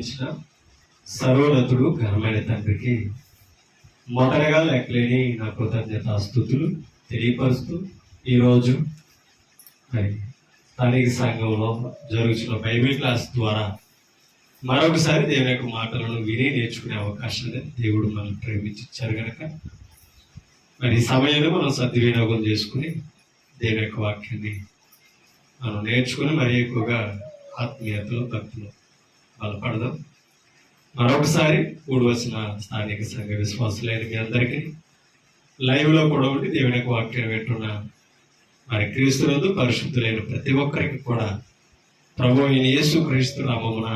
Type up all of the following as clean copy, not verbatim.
ప్రేమించిన సర్వోన్నతుడు ఘనమైన తండ్రికి మొదటగా లెక్కలేని నా కృతజ్ఞతాస్తుతులు తెలియపరుస్తూ ఈరోజు మరి స్థానిక సంఘంలో జరుగుతున్న బైబిల్ క్లాస్ ద్వారా మరొకసారి దేవుని యొక్క మాటలను విని నేర్చుకునే అవకాశాన్ని దేవుడు మనం ప్రేమించారు కనుక మరి ఈ సమయంలో మనం సద్వినియోగం చేసుకుని దేవుని యొక్క వాక్యాన్ని మనం నేర్చుకుని మరీ ఎక్కువగా ఆత్మీయతలో భక్తులు బలపడదాం. మరొకసారి కూడవలసిన స్థానిక సంఘ విశ్వాసులైన మీ అందరికీ లైవ్లో కూడా ఉండి దేవుని యొక్క వాక్యం వింటున్న మరి క్రీస్తునందు పరిశుద్ధులైన ప్రతి ఒక్కరికి కూడా ప్రభు అయిన యేసు క్రీస్తు నామమున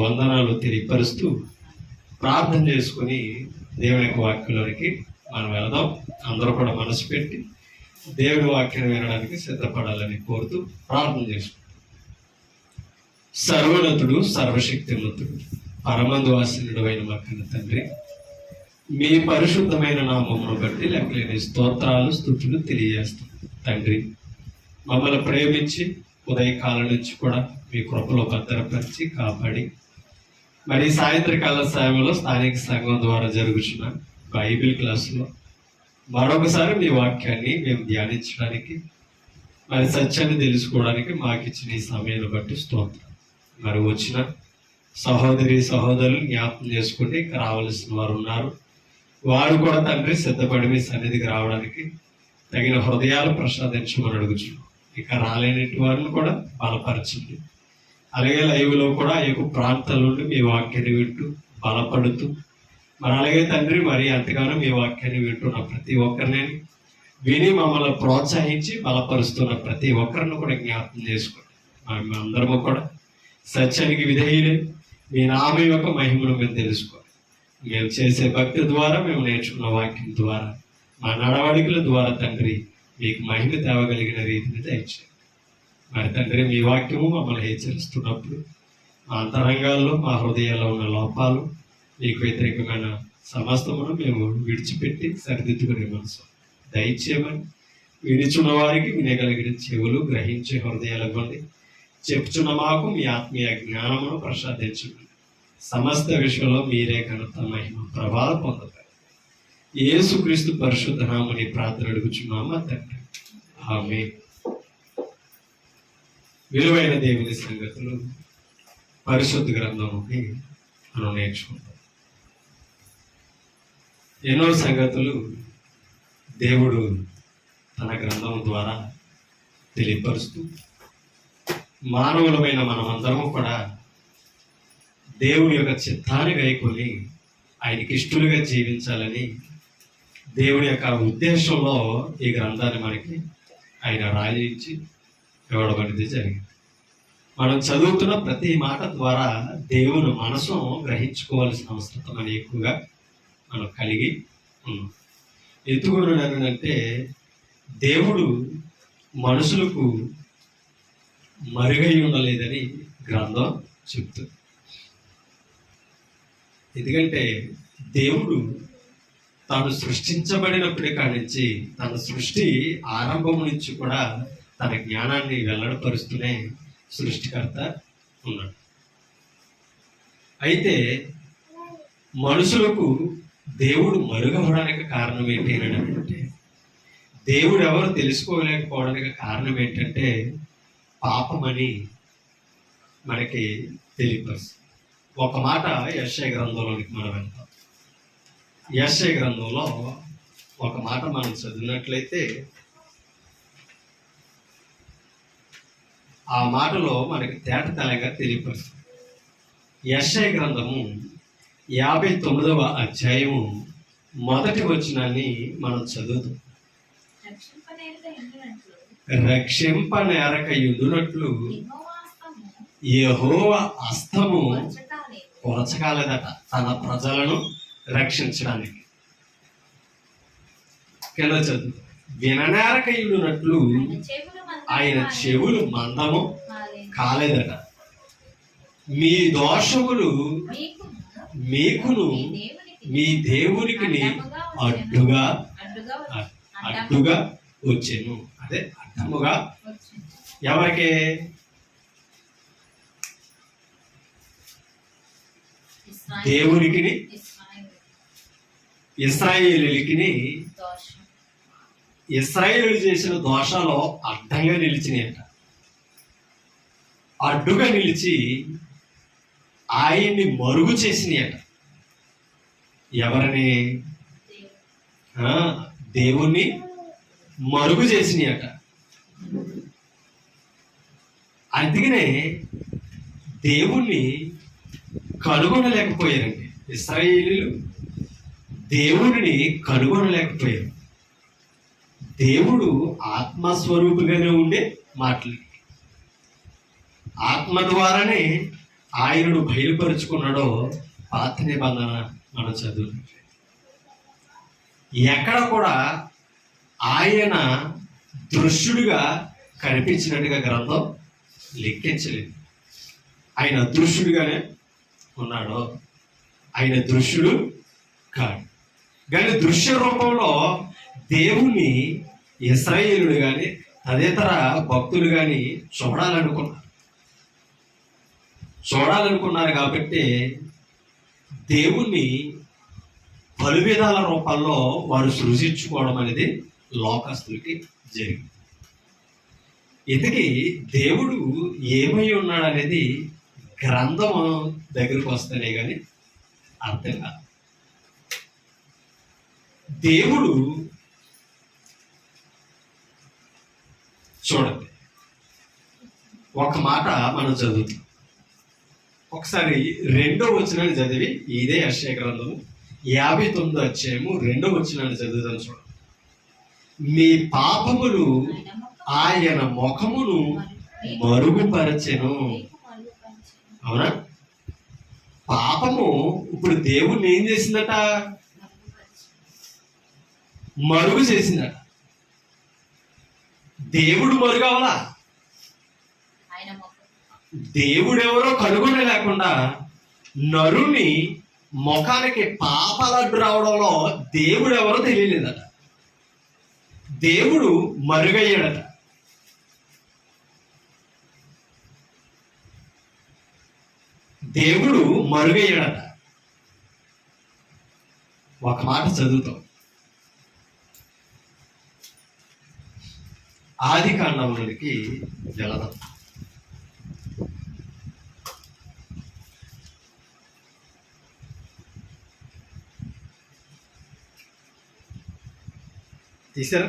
వందనాలు తెలియపరుస్తూ ప్రార్థన చేసుకుని దేవుని యొక్క వాక్యంలోనికి మనం వెళదాం. అందరూ కూడా మనసు పెట్టి దేవుని వాక్యం వినడానికి సిద్ధపడాలని కోరుతూ ప్రార్థన చేసుకుంటాం. సర్వోన్నతుడు సర్వశక్తిమంతుడు పరమందు వాసినుడు అయిన మా కన్న తండ్రి, మీ పరిశుద్ధమైన నామమును బట్టి లెక్కలేని స్తోత్రాలు స్తుతులు తెలియజేస్తాం. తండ్రి, మమ్మల్ని ప్రేమించి ఉదయకాలం నుంచి కూడా మీ కృపలో భద్రపరిచి కాపాడి మరి సాయంత్రకాల సమయంలో స్థానిక సంఘం ద్వారా జరుగుతున్న బైబిల్ క్లాసులో మరొకసారి మీ వాక్యాన్ని మేము ధ్యానించడానికి మరి సత్యాన్ని తెలుసుకోవడానికి మాకు ఇచ్చిన ఈ సమయాన్ని బట్టి స్తోత్రం. మరి వచ్చిన సహోదరి సహోదరులు జ్ఞాపకం చేసుకుంటే రావాల్సిన వారు ఉన్నారు. వారు కూడా తండ్రి సిద్ధపడి మీ సన్నిధికి రావడానికి తగిన హృదయాలు ప్రసాదించమని అడుగుచున్నాం. ఇక రాలేని వారిని కూడా బలపరచండి. అలాగే లైవ్లో కూడా ఈ యొక్క ప్రాంతాల నుండి మీ వాక్యాన్ని వింటూ బలపడుతూ మరి అలాగే తండ్రి మరి అంతగానో మీ వాక్యాన్ని వింటున్న ప్రతి ఒక్కరిని విని మమ్మల్ని ప్రోత్సహించి బలపరుస్తున్న ప్రతి ఒక్కరిని కూడా జ్ఞాపకం చేసుకోండి. అందరము కూడా సత్యానికి విధేయులే మీ నామం యొక్క మహిమను మేము తెలుసుకోవాలి. మేము చేసే భక్తి ద్వారా మేము నేర్చుకున్న వాక్యం ద్వారా మా నడవడికల ద్వారా తండ్రి మీకు మహిమ తేవగలిగిన రీతిని దయచేయండి. మరి తండ్రి మీ వాక్యము మమ్మల్ని హెచ్చరిస్తున్నప్పుడు మా అంతరంగాల్లో మా హృదయాల్లో ఉన్న లోపాలు మీకు వ్యతిరేకమైన సమస్తమును మేము విడిచిపెట్టి సరిదిద్దుకునే మనసు దయచేయమని వినిచున్న వారికి వినగలిగిన చెవులు గ్రహించే హృదయాలు ఇవ్వండి. చెప్పుచున్న మాకు మీ ఆత్మీయ జ్ఞానమును ప్రసాదించండి. సమస్త విషయంలో మీరే ఘనత మహిమ ప్రభావం పొందుతారు. యేసుక్రీస్తు పరిశుద్ధ నామమున ప్రార్థన అడుగుచున్నామా తండ్రి, ఆమేన్. విలువైన దేవుని సంగతులు పరిశుద్ధ గ్రంథంలోకి మనం నేర్చుకుంటాం. ఎన్నో సంగతులు దేవుడు తన గ్రంథం ద్వారా తెలియపరుస్తూ మానవులమైన మనమందరము కూడా దేవుని యొక్క చిత్తాన్ని గైకొని ఆయనకి ఇష్టలుగా జీవించాలని దేవుని యొక్క ఉద్దేశంలో ఈ గ్రంథాన్ని మనకి ఆయన రాయించి ఇవ్వడం అనేది జరిగింది. మనం చదువుతున్న ప్రతి మాట ద్వారా దేవుని మనసు గ్రహించుకోవాల్సిన అవసరం అని ఎక్కువగా మనం కలిగి ఉన్నాం. ఎందుకంటే దేవుడు మనుషులకు మరుగై ఉండలేదని గ్రంథం చెప్తుంది. ఎందుకంటే దేవుడు తాను సృష్టించబడినప్పటి కానించి తన సృష్టి ఆరంభం నుంచి కూడా తన జ్ఞానాన్ని వెల్లడపరుస్తూనే సృష్టికర్త ఉన్నాడు. అయితే మనుషులకు దేవుడు మరుగవడానికి కారణం ఏంటి అంటే దేవుడు ఎవరు తెలుసుకోలేకపోవడానికి కారణం ఏంటంటే పాపమని మనకి తెలియపరుస్తుంది. ఒక మాట యెషయా గ్రంథంలోనికి మనం వెళ్తాం. యెషయా గ్రంథంలో ఒక మాట మనం చదివినట్లయితే ఆ మాటలో మనకి తేటతెల్లగా తెలియపరుస్తుంది. యెషయా గ్రంథము 59వ అధ్యాయము మొదటి వచనాన్ని మనం చదువుతాం. రక్షింపనేరక యుండునట్లు యెహోవా హస్తము కొరచకాలేదట తన ప్రజలను రక్షించడానికి. కింద చదువు, విననేరక యుండునట్లు ఆయన చెవులు మందము కాలేదట. మీ దోషములు మీకును మీ దేవునికి అడ్డుగా వచ్చాను. అదే అడ్డముగా ఎవరికి? దేవునికి ఇశ్రాయేలీయులకి ఇశ్రాయేలు చేసిన దోషాలు అడ్డంగా నిలిచినాయట. అడ్డుగా నిలిచి ఆయన్ని మరుగు చేసినాయట. ఎవరని? దేవుణ్ణి మరుగు చేసినాయట. అందుకనే దేవుణ్ణి కనుగొనలేకపోయారండి. ఇశ్రాయేలీయులు దేవుడిని కనుగొనలేకపోయారు. దేవుడు ఆత్మస్వరూపుగానే ఉండే మాటలు, ఆత్మ ద్వారానే ఆయనను బయలుపరుచుకున్నాడో పాత నిబంధన మనం చదువు. ఎక్కడ కూడా ఆయన దృశ్యుడిగా కనిపించినట్టుగా గ్రంథం లెక్కించలేదు. ఆయన అదృశ్యుడిగానే ఉన్నాడో? ఆయన దృశ్యుడు కాదు. కానీ దృశ్య రూపంలో దేవుణ్ణి ఇశ్రాయేలుడు కానీ తదితర భక్తులు కానీ చూడాలనుకున్నారు కాబట్టి దేవుణ్ణి పలు విధాల రూపాల్లో వారు సృజించుకోవడం అనేది లోకస్తులకి జరిగింది. ఇంతకీ దేవుడు ఏమై ఉన్నాడు అనేది గ్రంథం దగ్గరకు వస్తేనే కానీ అర్థం కాదు. దేవుడు చూడండి, ఒక మాట మనం చదువుతాం. ఒకసారి 2వ వచనాన్ని చదివి, ఇదే యెషయా గ్రంథము 59వ అధ్యాయము 2వ వచనాన్ని చదువుతాను. చూడండి. మీ పాపములు ఆయన ముఖమును మరుగుపరచెను. అవునా? పాపము ఇప్పుడు దేవుణ్ణి ఏం చేసిందట? మరుగు చేసిందట. దేవుడు మరుగవలా? దేవుడెవరో కనుగొనే లేకుండా నరుని ముఖానికి పాపాలడ్డు రావడంలో దేవుడెవరో తెలియలేదట. దేవుడు మరుగయ్యాడట. దేవుడు మరుగయ్యాడట. ఒక మాట చదువుతాం. ఆది కాండంలోనికి వెళదాం. తీసారా?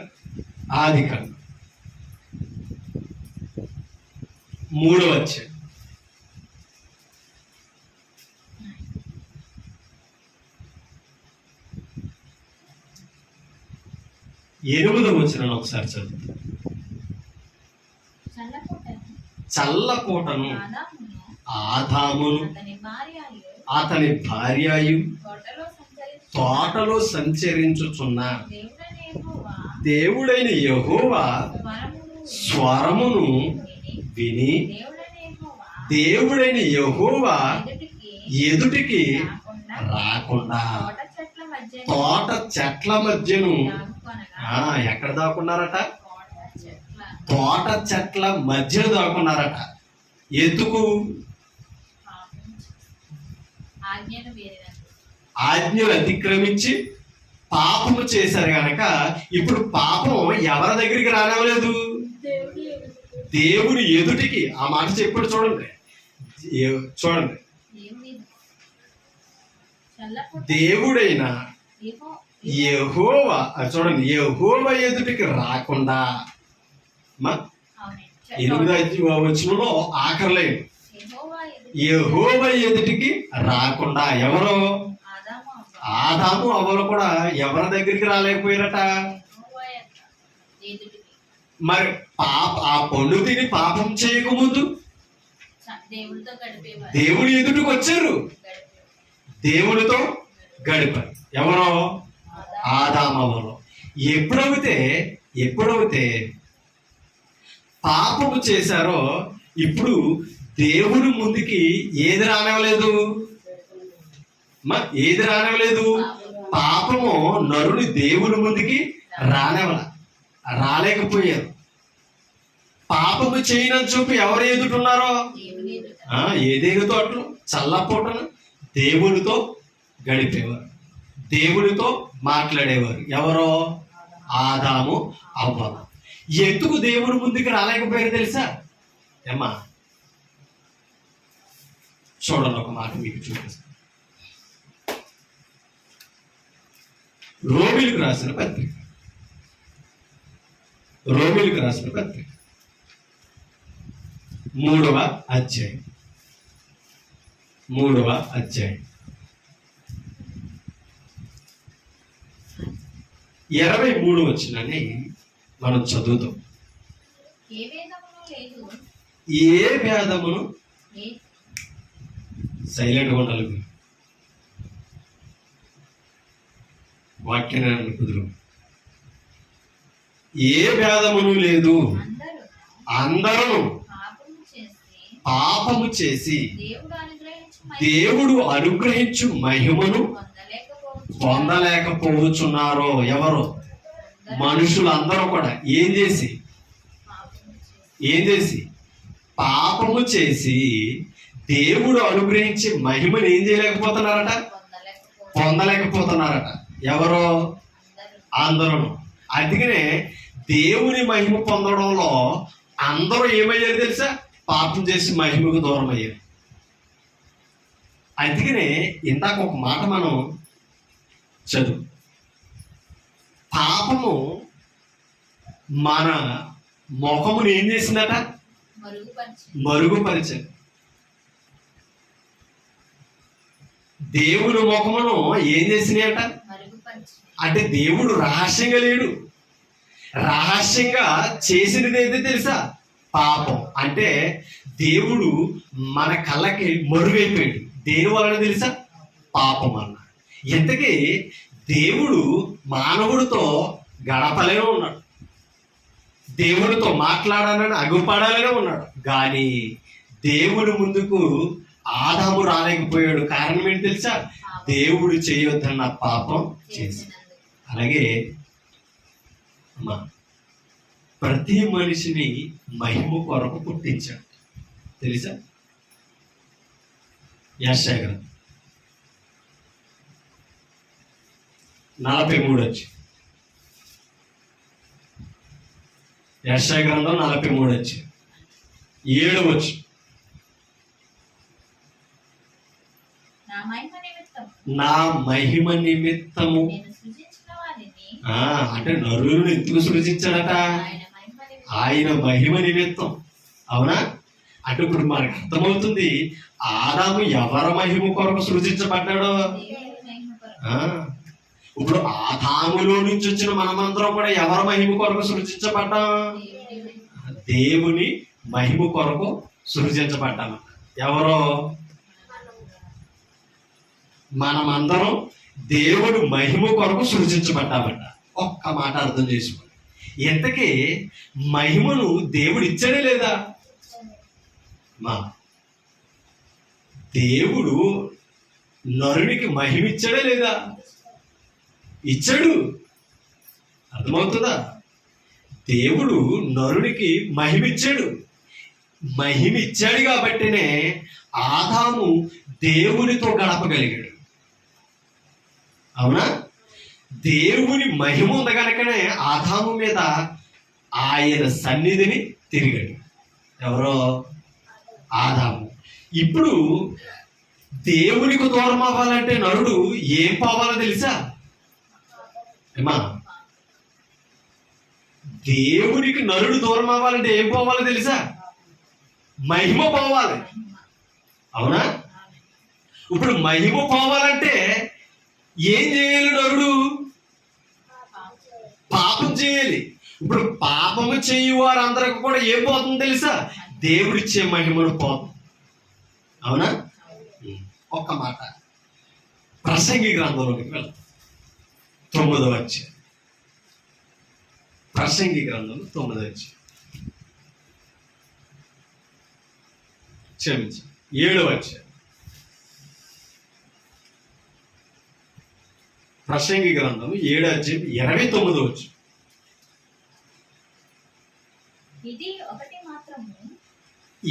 ఆది కాండం 3వ అధ్యాయం 8వ వచనం ఒకసారి చదువుతాం. చల్లకోటను ఆదామును అతని భార్యయు తోటలో సంచరించుచున్న దేవుడైన యెహోవా స్వరమును విని దేవుడైన యెహోవా ఎదుటికి రాకుండా తోట చెట్ల మధ్యను ఎక్కడ దాక్కున్నారట? తోట చెట్ల మధ్యను దాక్కున్నారట. ఎందుకు? ఆజ్ఞలు అతిక్రమించి పాపము చేశారు గనక ఇప్పుడు పాపం ఎవరి దగ్గరికి రానివ్వలేదు? దేవుని ఎదుటికి. ఆ మాట చెప్పాడు. చూడండి దేవుడైన యెహోవా, చూడండి, యెహోవా ఎదుటికి రాకుండా 8వ వచనంలో ఆఖరిలేదు. యెహోవా ఎదుటికి రాకుండా ఎవరు? ఆదాము అవ్వలు కూడా ఎవరి దగ్గరికి రాలేకపోయారట. మరి ఆ పండు తిని పాపం చేయకముందు దేవుని ఎదుటికి వచ్చారు. దేవుడితో గడిపారు. ఎవరో? ఆదాము అవ్వలు. ఎప్పుడైతే పాపము చేశారో ఇప్పుడు దేవుని ముందుకి ఏది రానివ్వలేదు? ఏది రానివ్వలేదు? పాపము నరుని దేవుని ముందుకి రాలేకపోయారు. పాపము చేయనని చూపి ఎవరు ఎదుటున్నారో? ఏదేను తోటలు చల్లపోటను దేవునితో గడిపేవారు, దేవునితో మాట్లాడేవారు. ఎవరో? ఆదాము, అవ్వ. ఎందుకు దేవుని ముందుకు రాలేకపోయారు తెలుసా? ఏమ్మా, చూడండి, ఒక మాట మీకు చూపిస్తాను. రోమిలకు రాసిన పత్రిక, రోమిలకు రాసిన పత్రిక 3వ అధ్యాయం, 3వ అధ్యాయం 23 వచనాన్ని మనం చదువుతాం. ఏ భేదమును, సైలెంట్గా ఉండాలి మీరు, వాక్యాన్ని కుదురు. ఏ భేదమును లేదు, అందరూ పాపము చేసి దేవుడు అనుగ్రహించు మహిమను పొందలేకపోవచ్చున్నారో. ఎవరు? మనుషులందరూ కూడా ఏం చేసి పాపము చేసి దేవుడు అనుగ్రహించి మహిమను ఏం చేయలేకపోతున్నారట? పొందలేకపోతున్నారట. ఎవరో? అందరూ. అందుకనే దేవుని మహిమ పొందడంలో అందరూ ఏమయ్యారు తెలుసా? పాపం చేసి మహిమకు దూరం అయ్యారు. అందుకనే ఇందాక ఒక మాట మనం చదువు. పాపము మన ముఖమును ఏం చేసిందట? మరుగుపరిచారు. దేవుని ముఖమును ఏం చేసినాయట? అంటే దేవుడు రహస్యంగా లేడు. రహస్యంగా చేసినది ఏదో తెలుసా? పాపం. అంటే దేవుడు మన కళ్ళకి మరుగైపోయాడు. దేని వలన తెలుసా? పాపం అన్న. ఇంతకీ దేవుడు మానవుడితో గడపలేనే ఉన్నాడు, దేవుడితో మాట్లాడాలని అగుపడాలనే ఉన్నాడు. కానీ దేవుడి ముందుకు ఆదాము రాలేకపోయాడు. కారణం ఏంటి తెలుసా? దేవుడు చేయొద్దన్న పాపం చేసి. అలాగే అమ్మా, ప్రతి మనిషిని మహిమ కొరకు పుట్టించాడు తెలుసా? యెషయా గ్రంథం 43 వచ్చి, యెషయా గ్రంథం 43 వచ్చి 7 వచ్చి, నా మహిమ నిమిత్తము. అంటే నరులను ఎందుకు సృజించాడట? ఆయన మహిమ నిమిత్తం. అవునా? అంటే ఇప్పుడు మనకు అర్థమవుతుంది ఆదాము ఎవరి మహిమ కొరకు సృజించబడ్డాడో. ఇప్పుడు ఆదాములో నుంచి వచ్చిన మనమందరం కూడా ఎవరి మహిమ కొరకు సృజించబడ్డాం? దేవుని మహిమ కొరకు సృజించబడ్డాము. ఎవరో? మనమందరం దేవుడు మహిమ కొరకు సృజించబడ్డామట. ఒక్క మాట అర్థం చేసుకోండి. ఎంతకీ మహిమను దేవుడు ఇచ్చాడే లేదా? మా దేవుడు నరునికి మహిమ ఇచ్చాడే లేదా? ఇచ్చాడు. అర్థమవుతుందా? దేవుడు నరునికి మహిమ ఇచ్చాడు. మహిమ ఇచ్చాడు కాబట్టినే ఆదాము దేవునితో గడపగలిగాడు. అవునా? దేవుని మహిమ ఉంది కనుకనే ఆదాము మీద ఆయన సన్నిధిని తిరిగాడు. ఎవరో? ఆదాము. ఇప్పుడు దేవునికి దూరం అవ్వాలంటే నరుడు ఏం పోవాలో తెలుసా? ఏమా, దేవునికి నరుడు దూరం అవ్వాలంటే ఏం పోవాలో తెలుసా? మహిమ పోవాలి. అవునా? ఇప్పుడు మహిమ పోవాలంటే ఏం చేయాలి? నరుడు పాపం చేయాలి. ఇప్పుడు పాపము చేయు వారందరికి కూడా ఏం పోతుంది తెలుసా? దేవుడిచ్చే మహిమను పోతుంది. అవునా? ఒక్క మాట ప్రసంగి గ్రంథంలోకి వెళ్తాం. 9వ అధ్యాయం. ప్రసంగి గ్రంథం 9వ అధ్యాయం. క్షమించి 7వ అధ్యాయం. ప్రసంగి గ్రంథం 7వ అధ్యాయం 29వ వచనం.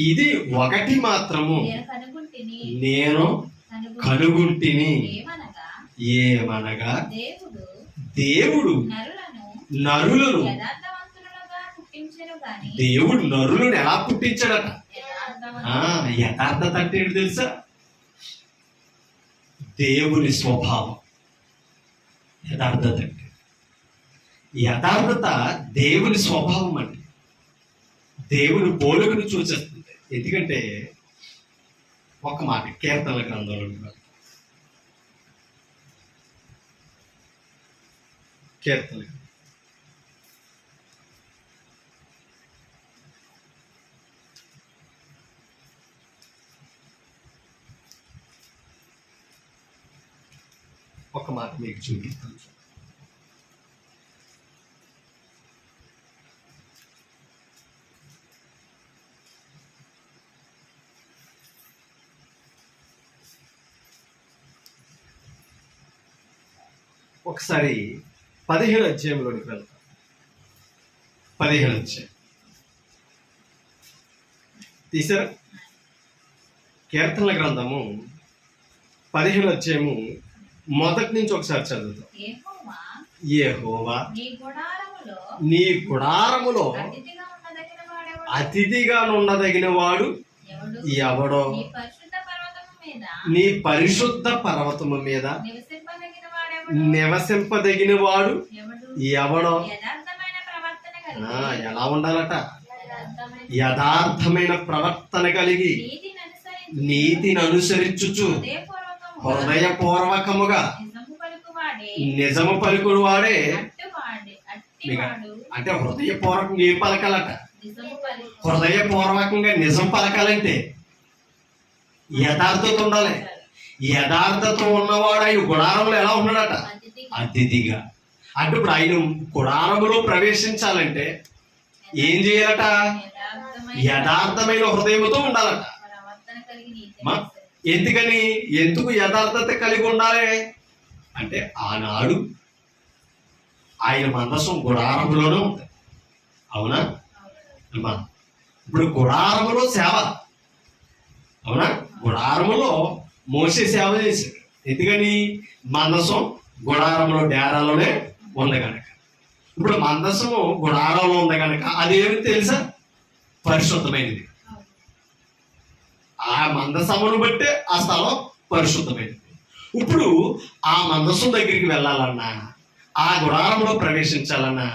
ఇది ఒకటి మాత్రము నేను కనుగుంటిని ఏమనగా ఏమనగా దేవుడు దేవుడు నరులను యథార్థవంతులుగా పుట్టించెను గాని దేవుడు నరులను ఎలా పుట్టించాడట? యథార్థవంతులు యథార్థత అంటే ఏంటి తెలుసా? దేవుని స్వభావం యథార్థత అంటే. యథార్థత దేవుని స్వభావం అంటే దేవుని పోలికను సూచిస్తుంది. ఎందుకంటే ఒక మాట కీర్తనల గ్రంథంలో కీర్తన ఒక మాట మీకు చూపిస్తాను. ఒకసారి 17 అధ్యాయంలోనికి వెళ్తాం. 17 అధ్యాయం తీసారా? కీర్తనల గ్రంథము 17 అధ్యాయము మొదటి నుంచి ఒకసారి చదువుతాం. యెహోవా నీ గుడారములో అతిథిగా ఉండదగిన వాడు ఎవడో? నీ పరిశుద్ధ పర్వతము మీద నివసింపదగిన వాడు ఎవడో? ఎలా ఉండాలట? యథార్థమైన ప్రవర్తన కలిగి నీతిని అనుసరించుచు హృదయపూర్వకముగా నిజము పలుకుడు వాడే. అంటే హృదయపూర్వకంగా ఏం పలకాలట? హృదయపూర్వకంగా నిజం పలకాలంటే యథార్థత ఉండాలి. యథార్థత ఉన్నవాడు ఆయన గుడారంలో ఎలా ఉన్నాడట? అతిథిగా. అంటే ఇప్పుడు ఆయన గుడారములో ప్రవేశించాలంటే ఏం చేయాలట? యథార్థమైన హృదయంతో ఉండాలట. ఎందుకని? ఎందుకు యథార్థత కలిగి ఉండాలి అంటే ఆనాడు ఆయన మందసం గుడారములోనే ఉంది. అవునా అమ్మా? ఇప్పుడు గుడారములో సేవ. అవునా? గుడారములో మోసే సేవ చేశాడు. ఎందుకని? మందసం గుడారంలో డేరాలోనే ఉంది కనుక. ఇప్పుడు మందసము గుడారంలో ఉంది కనుక అదేమి తెలుసా? పరిశుద్ధమైనది. ఆ మందసమును బట్టే ఆ స్థలం పరిశుద్ధమైనది. ఇప్పుడు ఆ మందసం దగ్గరికి వెళ్ళాలన్నా, ఆ గుడారంలో ప్రవేశించాలన్నా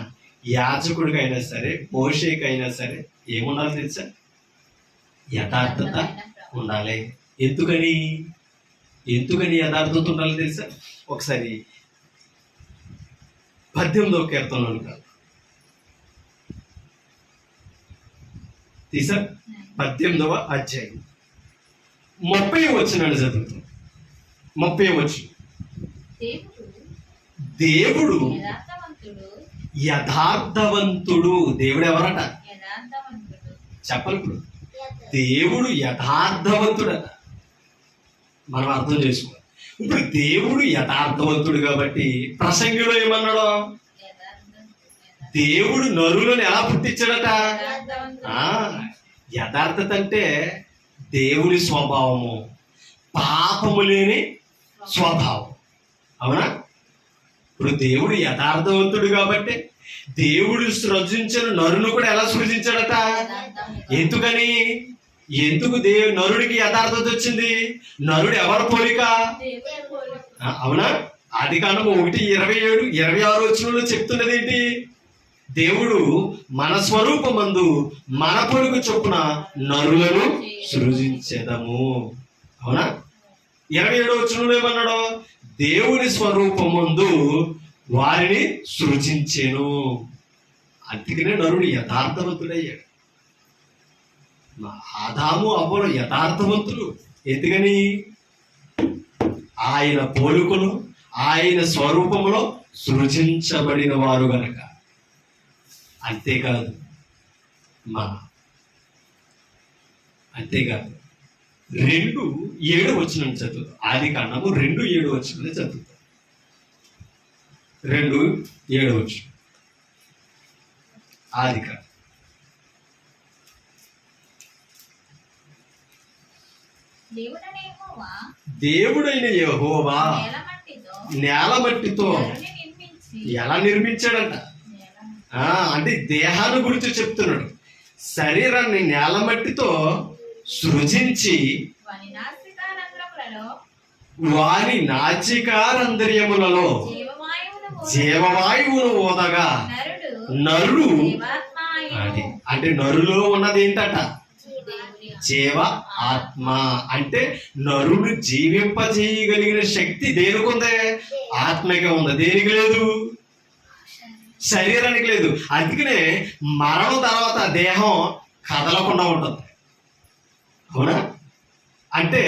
యాజకుడికైనా సరే, మోషేకైనా సరే ఏముండాలి తెలుసా? యథార్థత ఉండాలి. ఎందుకని యథార్థత ఉండాలి తెలుసా? ఒకసారి 18వ కీర్తనలో తీసా 18వ అధ్యాయం 30వ వచనాన్ని చదువుతాం. 30వ వచనం. దేవుడు యథార్థవంతుడు. దేవుడు ఎవరట? చెప్పాలి. ఇప్పుడు దేవుడు యథార్థవంతుడట. మనం అర్థం చేసుకోవాలి. ఇప్పుడు దేవుడు యథార్థవంతుడు కాబట్టి ప్రసంగిలో ఏమన్నాడు? దేవుడు నరులను ఎలా పుట్టించాడట? యథార్థత అంటే దేవుని స్వభావము, పాపము లేని స్వభావం. అవునా? ఇప్పుడు దేవుడు యథార్థవంతుడు కాబట్టి దేవుడు సృజించిన నరును కూడా ఎలా సృజించాడట? ఎందుకు నరుడికి యథార్థత వచ్చింది? నరుడు ఎవరి పోలిక? అవునా? ఆదికాండము 1:27-26 వచనంలో చెప్తున్నది ఏంటి? దేవుడు మన స్వరూపమందు మన పోలిక చొప్పున నరులను సృజించెదము. అవునా? 27వ వచనంలో ఏమన్నాడు? దేవుని స్వరూపమందు వారిని సృజించెను. అందుకనే నరుడు యథార్థవంతుడయ్యాడు. ఆదాము అవ్వలు యథార్థవంతులు. ఎందుకని? ఆయన పోలికలు, ఆయన స్వరూపంలో సృజించబడిన వారు గనక. అంతేకాదు 2:7 వచనం చదువుతాం. ఆదికాండము 2:7 వచనం చదువుతాం. 2:7 వచనం ఆదికాండం. దేవుడైన యెహోవా నేలమట్టితో నేలమట్టితో నరుని నిర్మించి ఎలా నిర్మించాడంట? అంటే దేహాన్ని గురించి చెప్తున్నాడు. శరీరాన్ని నేలమట్టితో సృజించి వాని నాసికారంధ్రములలో వాని నాసికారంధ్రములలో జీవవాయువును ఊదగా నరుడు అది అంటే నరులో ఉన్నది ఏంటట? జీవ ఆత్మ. అంటే నరుడు జీవింపజేయగలిగిన శక్తి దేనికి ఉంది? ఆత్మకే ఉంది. దేనికి లేదు? శరీరానికి లేదు. అందుకనే మరణం తర్వాత దేహం కదలకుండా ఉంటుంది. అవునా? అంటే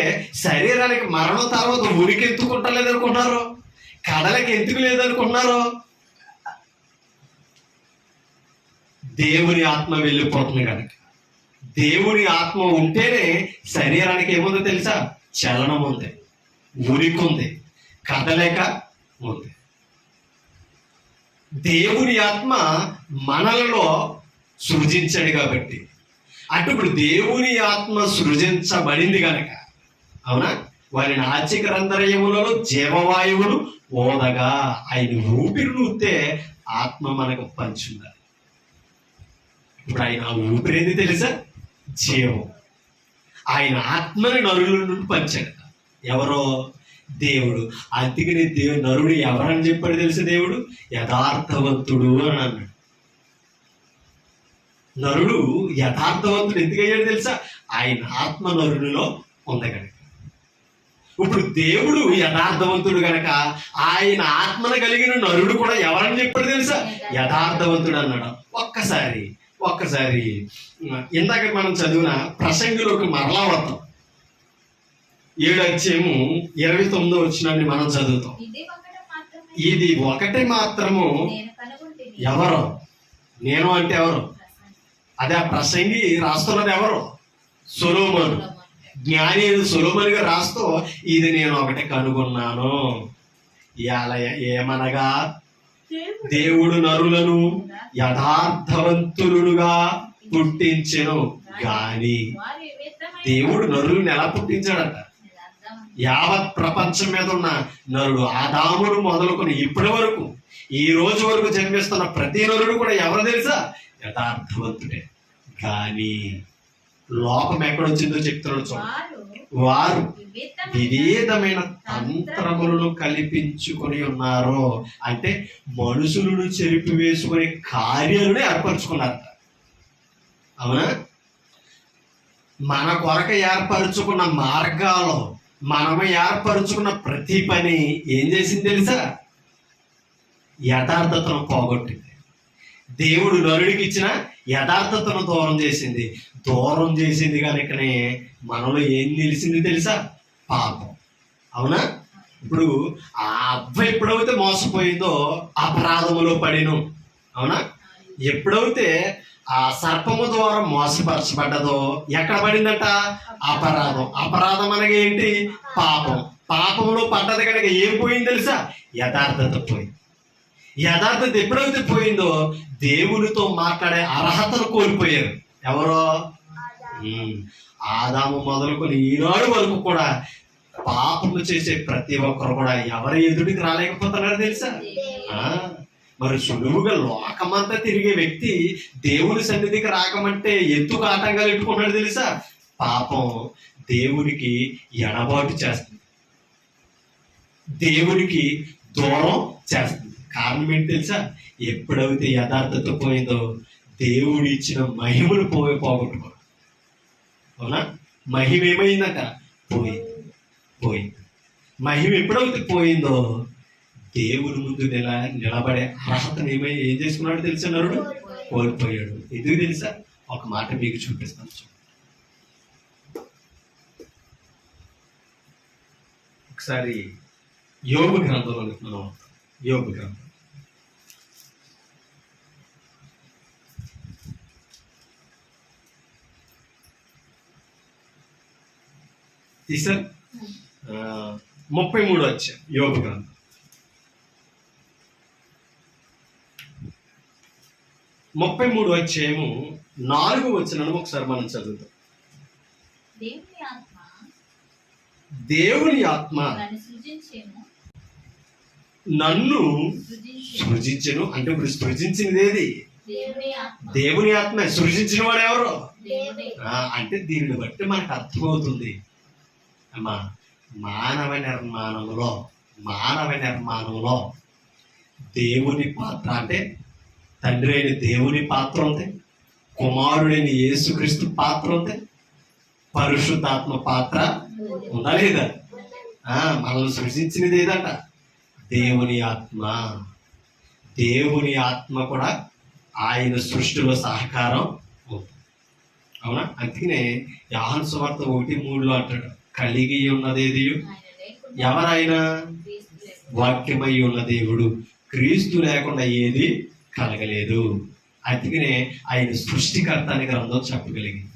శరీరానికి మరణం తర్వాత ఉనికి ఎందుకుంటా లేదనుకుంటున్నారు? కదలకి ఎందుకు లేదనుకుంటున్నారు? దేవుని ఆత్మ వెళ్ళిపోతుంది కనుక. దేవుని ఆత్మ ఉంటేనే శరీరానికి ఏముందో తెలుసా? చలనం ఉంది, ఉనికి ఉంది, కదలేక ఉంది. దేవుని ఆత్మ మనలలో సృజించాడు కాబట్టి, అంటే ఇప్పుడు దేవుని ఆత్మ సృజించబడింది కనుక, అవునా, వారి నాసికారంధ్రములలో జీవవాయువులు ఓదగా ఆయన ఊపిరి ఊపితే ఆత్మ మనకు పంచుండాలి. ఇప్పుడు ఆయన ఊపిరి ఏది తెలుసా? జీవం. ఆయన ఆత్మని నరుల నుండి పంచాడు. ఎవరో? దేవుడు. అందుకని నరుడు ఎవరని చెప్పాడు తెలుసా? దేవుడు యథార్థవంతుడు అని అన్నాడు. నరుడు యథార్థవంతుడు ఎందుకు అయ్యాడు తెలుసా? ఆయన ఆత్మ నరుడిలో ఉంది కనుక. ఇప్పుడు దేవుడు యథార్థవంతుడు గనక ఆయన ఆత్మను కలిగిన నరుడు కూడా ఎవరని చెప్పాడు తెలుసా? యథార్థవంతుడు అన్నాడు. ఒక్కసారి ఇందాక మనం చదివిన ప్రసంగిలోకి మరలా వద్దాం. 7:29 వచ్చినాన్ని మనం చదువుతాం. ఇది ఒకటి మాత్రము. ఎవరు? నేను అంటే ఎవరు? అదే ఆ ప్రసంగి రాస్తున్నది ఎవరు? సొలొమోను. జ్ఞాని సొలొమోను గారు రాస్తూ ఇది నేను ఒకటి కనుగొన్నాను. ఏమనగా దేవుడు నరులను యథార్థవంతులుగా పుట్టించెను గాని. దేవుడు నరులను ఎలా పుట్టించాడట? యావత్ ప్రపంచం మీద ఉన్న నరుడు ఆదామును మొదలుకొని ఇప్పటి వరకు ఈ రోజు వరకు జన్మిస్తున్న ప్రతి నరుడు కూడా ఎవరు తెలుసా? యథార్థవంతుడే. కానీ లోపం ఎక్కడొచ్చిందో చెప్తున్నాడు చూడండి. వారు వివిధమైన తంత్రములను కల్పించుకొని ఉన్నారు. అంటే మనుషులను చెరిపి వేసుకునే కార్యాలను ఏర్పరచుకున్నారట. అవునా? మన కొరక ఏర్పరచుకున్న మార్గాలు, మనము ఏర్పరచుకున్న ప్రతి పని ఏం చేసింది తెలుసా? యథార్థతను పోగొట్టింది. దేవుడు నరుడికి ఇచ్చిన యథార్థతను దూరం చేసింది కనుకనే మనలో ఏం తెలిసింది తెలుసా? పాపం. అవునా? ఇప్పుడు ఆ అబ్బాయి ఎప్పుడైతే మోసపోయిందో అపరాధములో పడిను. అవునా? ఎప్పుడైతే ఆ సర్పము ద్వారా మోసపరచబడ్డదో ఎక్కడ పడిందంట? అపరాధం అనగా ఏంటి? పాపంలో పడ్డది కనుక ఏం పోయింది తెలుసా? యథార్థత పోయింది. యథార్థత ఎప్పుడైతే పోయిందో దేవునితో మాట్లాడే అర్హతను కోల్పోయారు. ఎవరో? ఆదాము మొదలుకొని ఈనాడు వరకు కూడా పాపము చేసే ప్రతి ఒక్కరు కూడా ఎవరి ఎదుటికి రాలేకపోతున్నారు తెలుసా? మరి సులువుగా లోకమంతా తిరిగే వ్యక్తి దేవుని సన్నిధికి రాకమంటే ఎందుకు ఆటంకాలు పెట్టుకున్నాడు తెలుసా? పాపం దేవునికి ఎడబాటు చేస్తుంది, దేవునికి దూరం చేస్తుంది. కారణం ఏంటి తెలుసా? ఎప్పుడైతే యథార్థత పోయిందో దేవుడు ఇచ్చిన మహిమను పోగొట్టుకో. అవునా? మహిమ ఏమైందట? పోయింది. మహిమ ఎప్పుడైతే పోయిందో దేవుని ముందు నిలబడే అర్హతను ఏం చేసుకున్నాడు తెలుసా? నరుడు కోల్పోయాడు. ఎందుకు తెలుసా? ఒక మాట మీకు చూపిస్తాను. ఒకసారి యోబు గ్రంథంలోకి మనం యోబు గ్రంథం తీసారు 33 వచ్చాం. యోబు గ్రంథం 33 వచ్చేమో 4 వచనం ఒకసారి మనం చదువుతాం. దేవుని ఆత్మ నన్ను సృజించెను. నన్ను సృజించెను. సృజించెను. అంటే ఇప్పుడు సృజించినది ఏది? దేవుని ఆత్మ. దేవుని ఆత్మ. సృజించిన వాడు ఎవరు? దేవుడే. అంటే దీనిని బట్టి మనకు అర్థమవుతుంది అమ్మా, మానవ నిర్మాణంలో దేవుని పాత్ర అంటే తండ్రి అయిన దేవుని పాత్ర ఉంది, కుమారుడైన యేసుక్రీస్తు పాత్ర ఉంది, పరిశుద్ధాత్మ పాత్ర ఉందా లేదా? మనల్ని సృష్టించినది ఏదట? దేవుని ఆత్మ. దేవుని ఆత్మ కూడా ఆయన సృష్టిలో సహకారం ఉంది. అవునా? అందుకనే యోహాను సువార్త 1:3 అంటాడు, కలిగి ఉన్నదేది ఆయన లేకుండా ఎవరైనా క్రీస్తు లేకుండా. వాక్యమై ఉన్న దేవుడు, క్రీస్తు లేకుండా ఏది కలగలేదు. అందుకనే ఆయన సృష్టికర్త అని గ్రంథం చెప్పగలిగింది.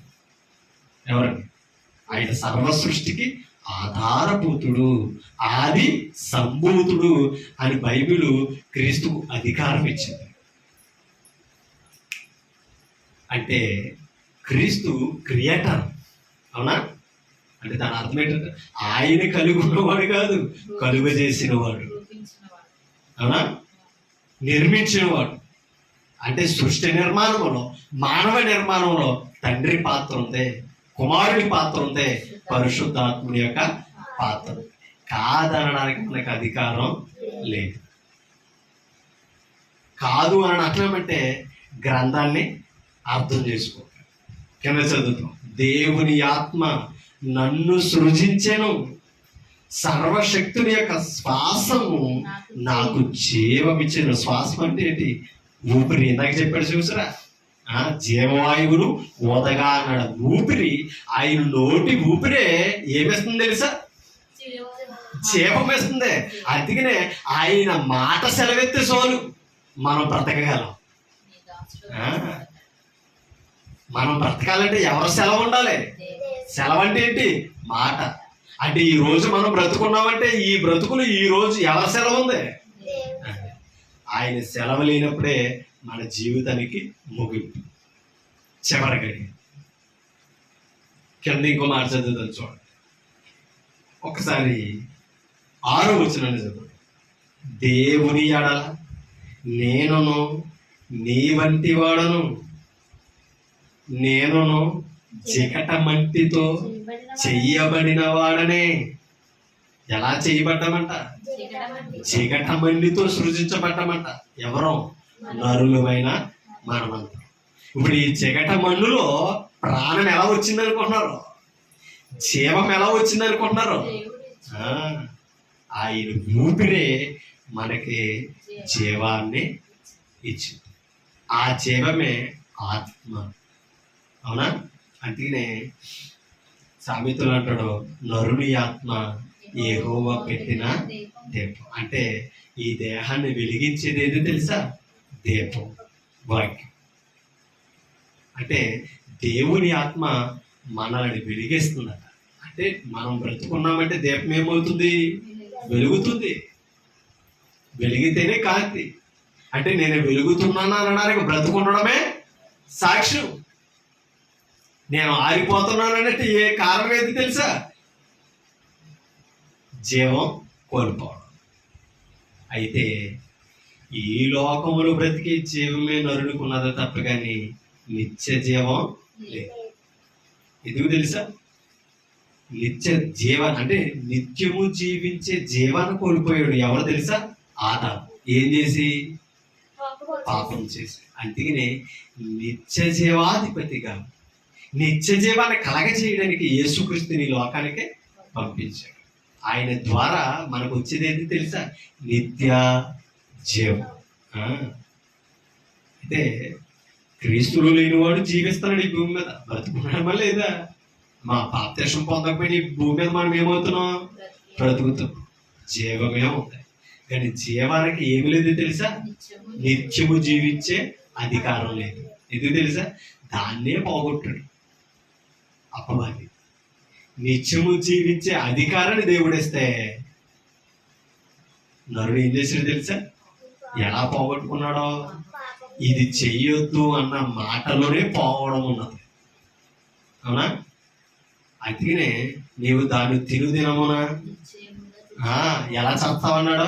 ఎవరండి? ఆయన సర్వ సృష్టికి ఆధారభూతుడు, ఆది సంభూతుడు అని బైబిల్ క్రీస్తుకు అధికారం ఇచ్చింది. అంటే క్రీస్తు క్రియేటర్. అవునా? అంటే దాని అర్థం ఏంటంటే ఆయన కలిగి ఉన్నవాడు కాదు, కలుగజేసిన వాడు. రూపించినవాడు. అవునా? నిర్మించినవాడు. అంటే సృష్టి నిర్మాణంలో, మానవ నిర్మాణంలో తండ్రి పాత్ర ఉంది, కుమారుడి పాత్ర ఉంది, పరిశుద్ధాత్ముడి యొక్క పాత్ర ఉంది. కాదనడానికి మనకు అధికారం లేదు. కాదు అని అట్లమంటే గ్రంథాన్ని అర్థం చేసుకో. కింద చదువుతాం, దేవుని ఆత్మ నన్ను సృజించెను, సర్వశక్తుని యొక్క శ్వాసము నాకు జీవమిచ్చెను. శ్వాసం అంటే ఏంటి? ఊపిరి. ఇందాక చెప్పాడు చూసారా, జీవవాయువును ఓదగా అన్నాడు. ఊపిరి, ఆయన నోటి ఊపిరే ఏమేస్తుంది తెలుసా? జీవం వేస్తుంది. అందుకనే ఆయన మాట సెలవెత్తే సోలు మనం బ్రతకగలం. మనం బ్రతకాలంటే ఎవరు సెలవు ఉండాలి? సెలవు అంటే ఏంటి? మాట. అంటే ఈ రోజు మనం బ్రతుకున్నామంటే ఈ బ్రతుకులు ఈ రోజు ఎవరి సెలవు ఉంది? ఆయన సెలవు లేనప్పుడే మన జీవితానికి ముగింపు, చివరి గడి. కింద ఇంకో మాట చదువుతాను చూడండి. ఒకసారి 6వ వచనాన్ని చదువు. దేవుని ఎడల నేనును నీ వంటి వాడను, నేనును చికట మట్టితో చెయ్యబడిన వాడనే. ఎలా చేయబడ్డామంట? చికట మట్టితో సృజించబడ్డామంట. ఎవరో నరులమైన మనమంతా. ఇప్పుడు ఈ చికట మన్నులో ప్రాణం ఎలా వచ్చింది అనుకుంటున్నారు? జీవం ఎలా వచ్చింది అనుకుంటున్నారు? ఆయన ఊపిరే మనకి జీవాన్ని ఇచ్చింది. ఆ జీవమే ఆత్మ. అవునా? అందుకనే సామెతలు అంటాడు, నరుని ఆత్మ యెహోవా పెట్టిన దీపం. అంటే ఈ దేహాన్ని వెలిగించేది ఏది తెలుసా? దీపం, వాక్యం. అంటే దేవుని ఆత్మ మనల్ని వెలిగిస్తుందట. అంటే మనం బ్రతుకున్నామంటే దీపం ఏమవుతుంది? వెలుగుతుంది. వెలిగితేనే కాంతి. అంటే నేను వెలుగుతున్నాను అనడానికి బ్రతుకుండడమే సాక్ష్యం. నేను ఆరిపోతున్నానంటే ఏ కారణం ఏది తెలుసా? జీవం కోల్పోవడం. అయితే ఈ లోకములు బ్రతికే జీవమే నరునికి ఉన్నది తప్ప కానీ నిత్య జీవం లేదు. ఎందుకు తెలుసా? నిత్య జీవన్ అంటే నిత్యము జీవించే జీవాన్ని కోల్పోయాడు. ఎవరు తెలుసా? ఆదాము. ఏం చేసి? పాపం చేసి. అందుకనే నిత్య జీవాధిపతిగా నిత్య జీవాన్ని కలగజేయడానికి యేసుక్రీస్తుని లోకానికి పంపించాడు. ఆయన ద్వారా మనకు వచ్చేది ఏంటి తెలుసా? నిత్య జీవం. అయితే క్రీస్తులో లేనివాడు జీవిస్తున్నాడు ఈ భూమి మీద. బ్రతుకున్నాడమా లేదా? మా బాప్తిసం పొందకపోయిన ఈ భూమి మీద మనం ఏమవుతున్నాం? బ్రతుకుతాం. జీవమే ఉంది. కానీ జీవానికి ఏమి లేదు తెలుసా? నిత్యము జీవించే అధికారం లేదు. ఎందుకు తెలుసా? దాన్నే పోగొట్టాడు అపవాది. నిత్యము జీవించే అధికారాన్ని దేవుడిస్తే నరుడు ఏం చేశాడు తెలుసా? ఎలా పోగొట్టుకున్నాడో? ఇది చెయ్యొద్దు అన్న మాటలోనే పోవడం ఉన్నది. అవునా? అందుకనే నీవు దాన్ని తినుదినమున నిశ్చయముగా ఎలా చస్తావన్నాడు?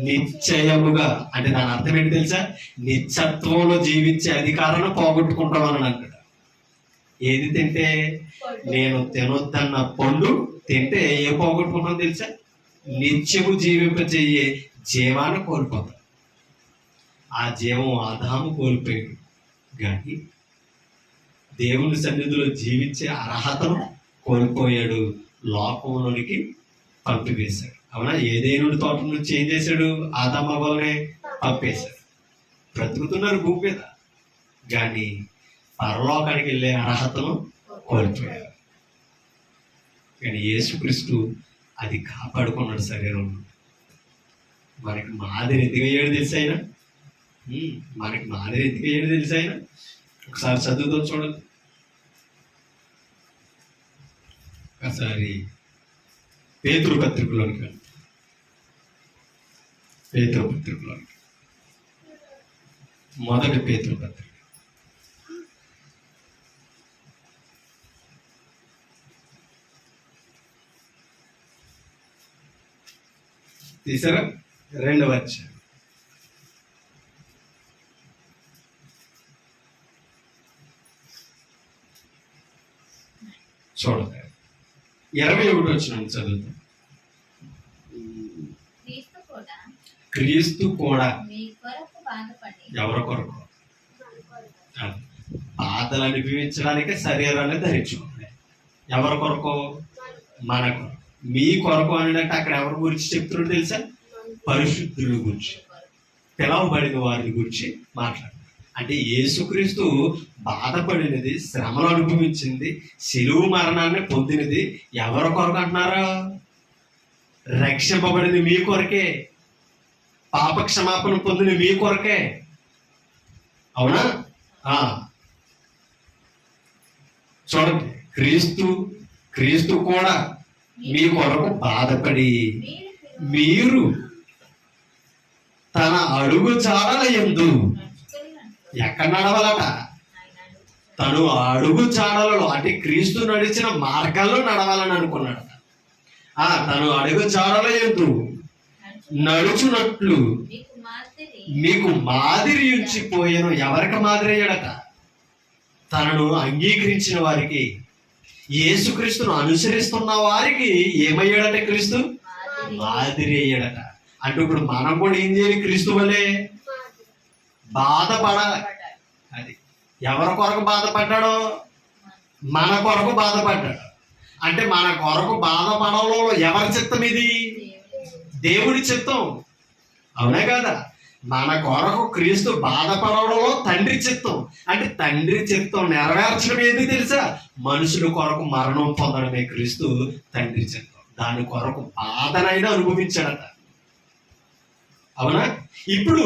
నిశ్చయముగా. అంటే దాని అర్థం ఏంటి తెలుసా? నిత్యత్వంలో జీవించే అధికారాన్ని పోగొట్టుకుంటామని అంటాడు. ఏది తింటే? నేను తినొద్దన్న పండు తింటే ఏం పోగొట్టుకుంటాం తెలుసా? నిత్యము జీవింపజేయే జీవాన్ని కోల్పోతాం. ఆ జీవం ఆదాము కోల్పోయాడు, కానీ దేవుని సన్నిధిలో జీవించే అర్హతను కోల్పోయాడు, లోకంలోనికి పంపివేశాడు. అవునా? ఏదేనుడి తోట నుంచి ఏం చేశాడు? ఆదాము అవ్వలనే పంపేశాడు. బ్రతుకుతున్నారు భూమి మీద, కానీ పరలోకానికి వెళ్ళే అర్హతను కోల్పోయారు. కానీ యేసుక్రీస్తు అది కాపాడుకున్నాడు శరీరంలో. మనకి మాదిరి ఎందుకు అయ్యాడు తెలుసు ఆయన? మనకి మాదిరి ఎందుకు అయ్యాడు తెలుసు ఆయన? ఒకసారి చదువుతో చూడండి. ఒకసారి పేతురు పత్రికలోనికి, పేతురు పత్రికలోనికి, మొదటి పేతురు పత్రిక తీసారా? 2వ అధ్యాయం చూడండి. 21 వచ్చిన చదువుతాం. క్రీస్తు కూడా మీ కొరకు బాధపడి. ఎవరి కొరకు? బాధలు అనుభవించడానికి శరీరాన్ని ధరించుకోండి. ఎవరి కొరకు? మన కొరకు. మీ కొరకు అంటే అక్కడ ఎవరి గురించి చెప్తున్నాడు తెలుసా? పరిశుద్ధుల గురించి, పిలవబడిన వారి గురించి మాట్లాడు. అంటే యేసుక్రీస్తు బాధపడినది, శ్రమలు అనుభవించింది, శిలువ మరణాన్ని పొందినది ఎవరి కొరకు అంటున్నారా? రక్షింపబడిన మీ కొరకే, పాప క్షమాపణ పొందిన మీ కొరకే. అవునా? చూడండి, క్రీస్తు కూడా మీ కొరకు బాధపడి మీరు తన అడుగు జాడల యందు ఎక్కడ నడవాలట? తను అడుగు జాడలలో, అంటే క్రీస్తు నడిచిన మార్గాల్లో నడవాలని అనుకున్నాడు. తను అడుగు జాడల యందు నడుచున్నట్లు మీకు మాదిరి ఉంచిపోయాను. ఎవరికి మాదిరి అయ్యాడట? తనను అంగీకరించిన వారికి, యేసుక్రీస్తును అనుసరిస్తున్న వారికి ఏమయ్యాడట? క్రీస్తు మాదిరి అయ్యాడట. అంటే ఇప్పుడు మనం కూడా ఏం చేయాలి? క్రీస్తు వల్లే బాధపడాలి. అది ఎవరి కొరకు బాధపడ్డాడో? మన కొరకు బాధపడ్డాడు. అంటే మన కొరకు బాధపడంలో ఎవరి చిత్తం ఇది? దేవుడి చిత్తం. అవునే కదా? మన కొరకు క్రీస్తు బాధపడడంలో తండ్రి చిత్తం. అంటే తండ్రి చిత్తం నెరవేర్చడం ఏది తెలుసా? మనుషుల కొరకు మరణం పొందడమే క్రీస్తు తండ్రి చిత్తం. దాని కొరకు బాధనైనా అనుభవించాడట. అవునా? ఇప్పుడు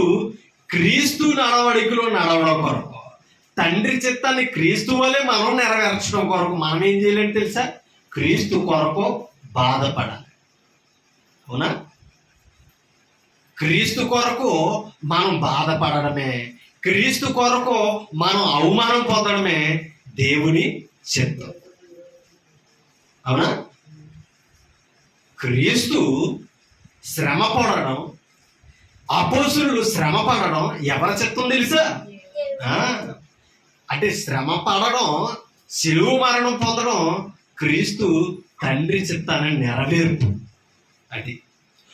క్రీస్తు నడవడికలో నడవడం కొరకు, తండ్రి చిత్తాన్ని క్రీస్తు వల్లే మనం నెరవేర్చడం కొరకు మనం ఏం చేయాలని తెలుసా? క్రీస్తు కొరకు బాధపడాలి. అవునా? క్రీస్తు కొరకు మనం బాధపడడమే, క్రీస్తు కొరకు మనం అవమానం పొందడమే దేవుని చిత్తం. అవునా? క్రీస్తు శ్రమ పడడం, అపోస్తులు శ్రమ పడడం ఎవరి చిత్తం తెలుసా? అంటే శ్రమ పడడం, శిలువ మరణం పొందడం క్రీస్తు తండ్రి చిత్తాన్ని నెరవేర్పు. అది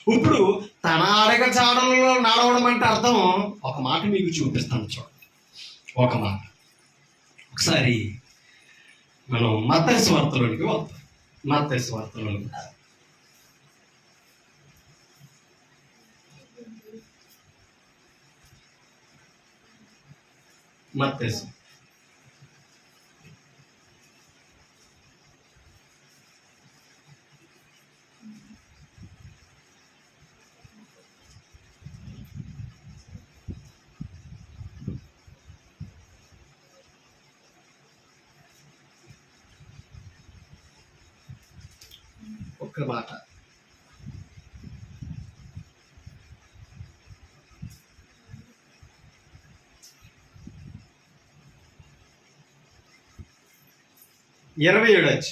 ఇప్పుడు తన అడగ చాడలలో నడవడం అంటే అర్థం ఒక మాట మీకు చూపిస్తాను. చూడండి, ఒక మాట. ఒకసారి మనం మత్తయి సువార్తలోనికి వద్దాం. మత్తయి సువార్తలోనికి మత్తయి ఒక్క మాట. ఇరవై 27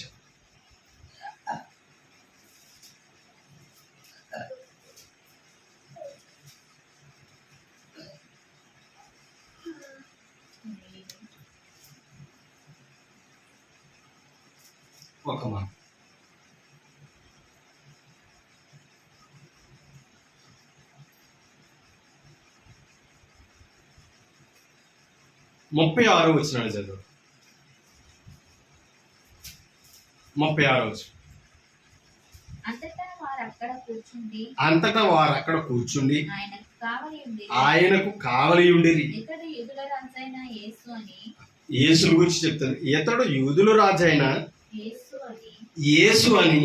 ఒక మాట. ముప్పై 36 వచనాలు చదువు. 36 వచనం. అంతటా వారు అక్కడ కూర్చుండి ఆయనకు ఆయనకు కావలి ఉండిరి. ఇతడు యూదుల రాజైన యేసు గురించి చెప్తారు. ఇతడు యూదుల రాజైన యేసు అని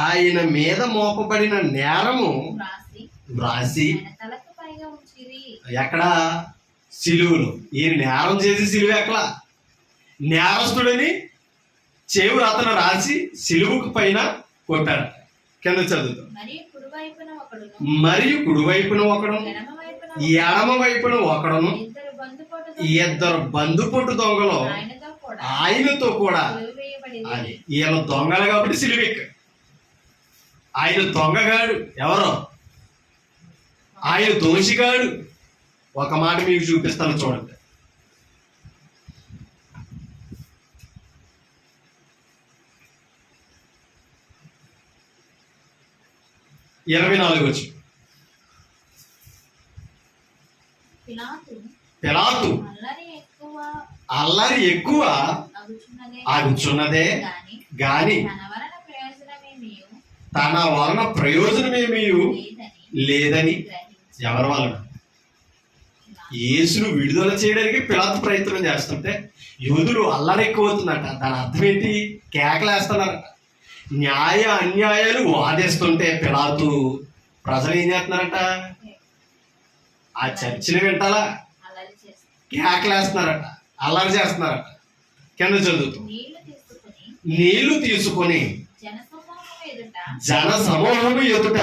ఆయన మీద మోపబడిన నేరము వ్రాసి ఎక్కడ? సిలువలో. ఈయన నేరం చేసి సిలువ ఎక్కలా, నేరస్తుడని చెవులు అతను రాసి సిలువుకు పైన కొట్టారు. కింద చదువుతాం. మరియు కుడివైపున ఒకడును ఎడమ వైపున ఒకడును ఇద్దరు బందుపొట్టు దొంగలు ఆయనతో కూడా. అది ఈయన దొంగలు కాబట్టి సిలువెక్క. ఆయన దొంగగాడు ఎవరో, ఆయన దోషిగాడు. ఒక మాట మీకు చూపిస్తాను చూడండి. ఇరవై 24 వచ్చి పిలాతు అల్లరి ఎక్కువ ఆగుచున్నదే గాని తన వలన ప్రయోజనమేమీ లేదని. ఎవరి వలన? యేసును విడుదల చేయడానికి పిలాతు ప్రయత్నం చేస్తుంటే యూదులు అల్లరి ఎక్కువ అవుతుందట. దాని అర్థం ఏంటి? కేకలేస్తున్నారట. న్యాయ అన్యాయాలు వాదిస్తుంటే పిలాతు ప్రజలు ఏం చేస్తున్నారట? ఆ చర్చిని వింటాలా? కేకలేస్తున్నారట, అల్లరి చేస్తున్నారట. కింద చదువుతూ నీళ్లు తీసుకొని జన సమూహము ఎదుట.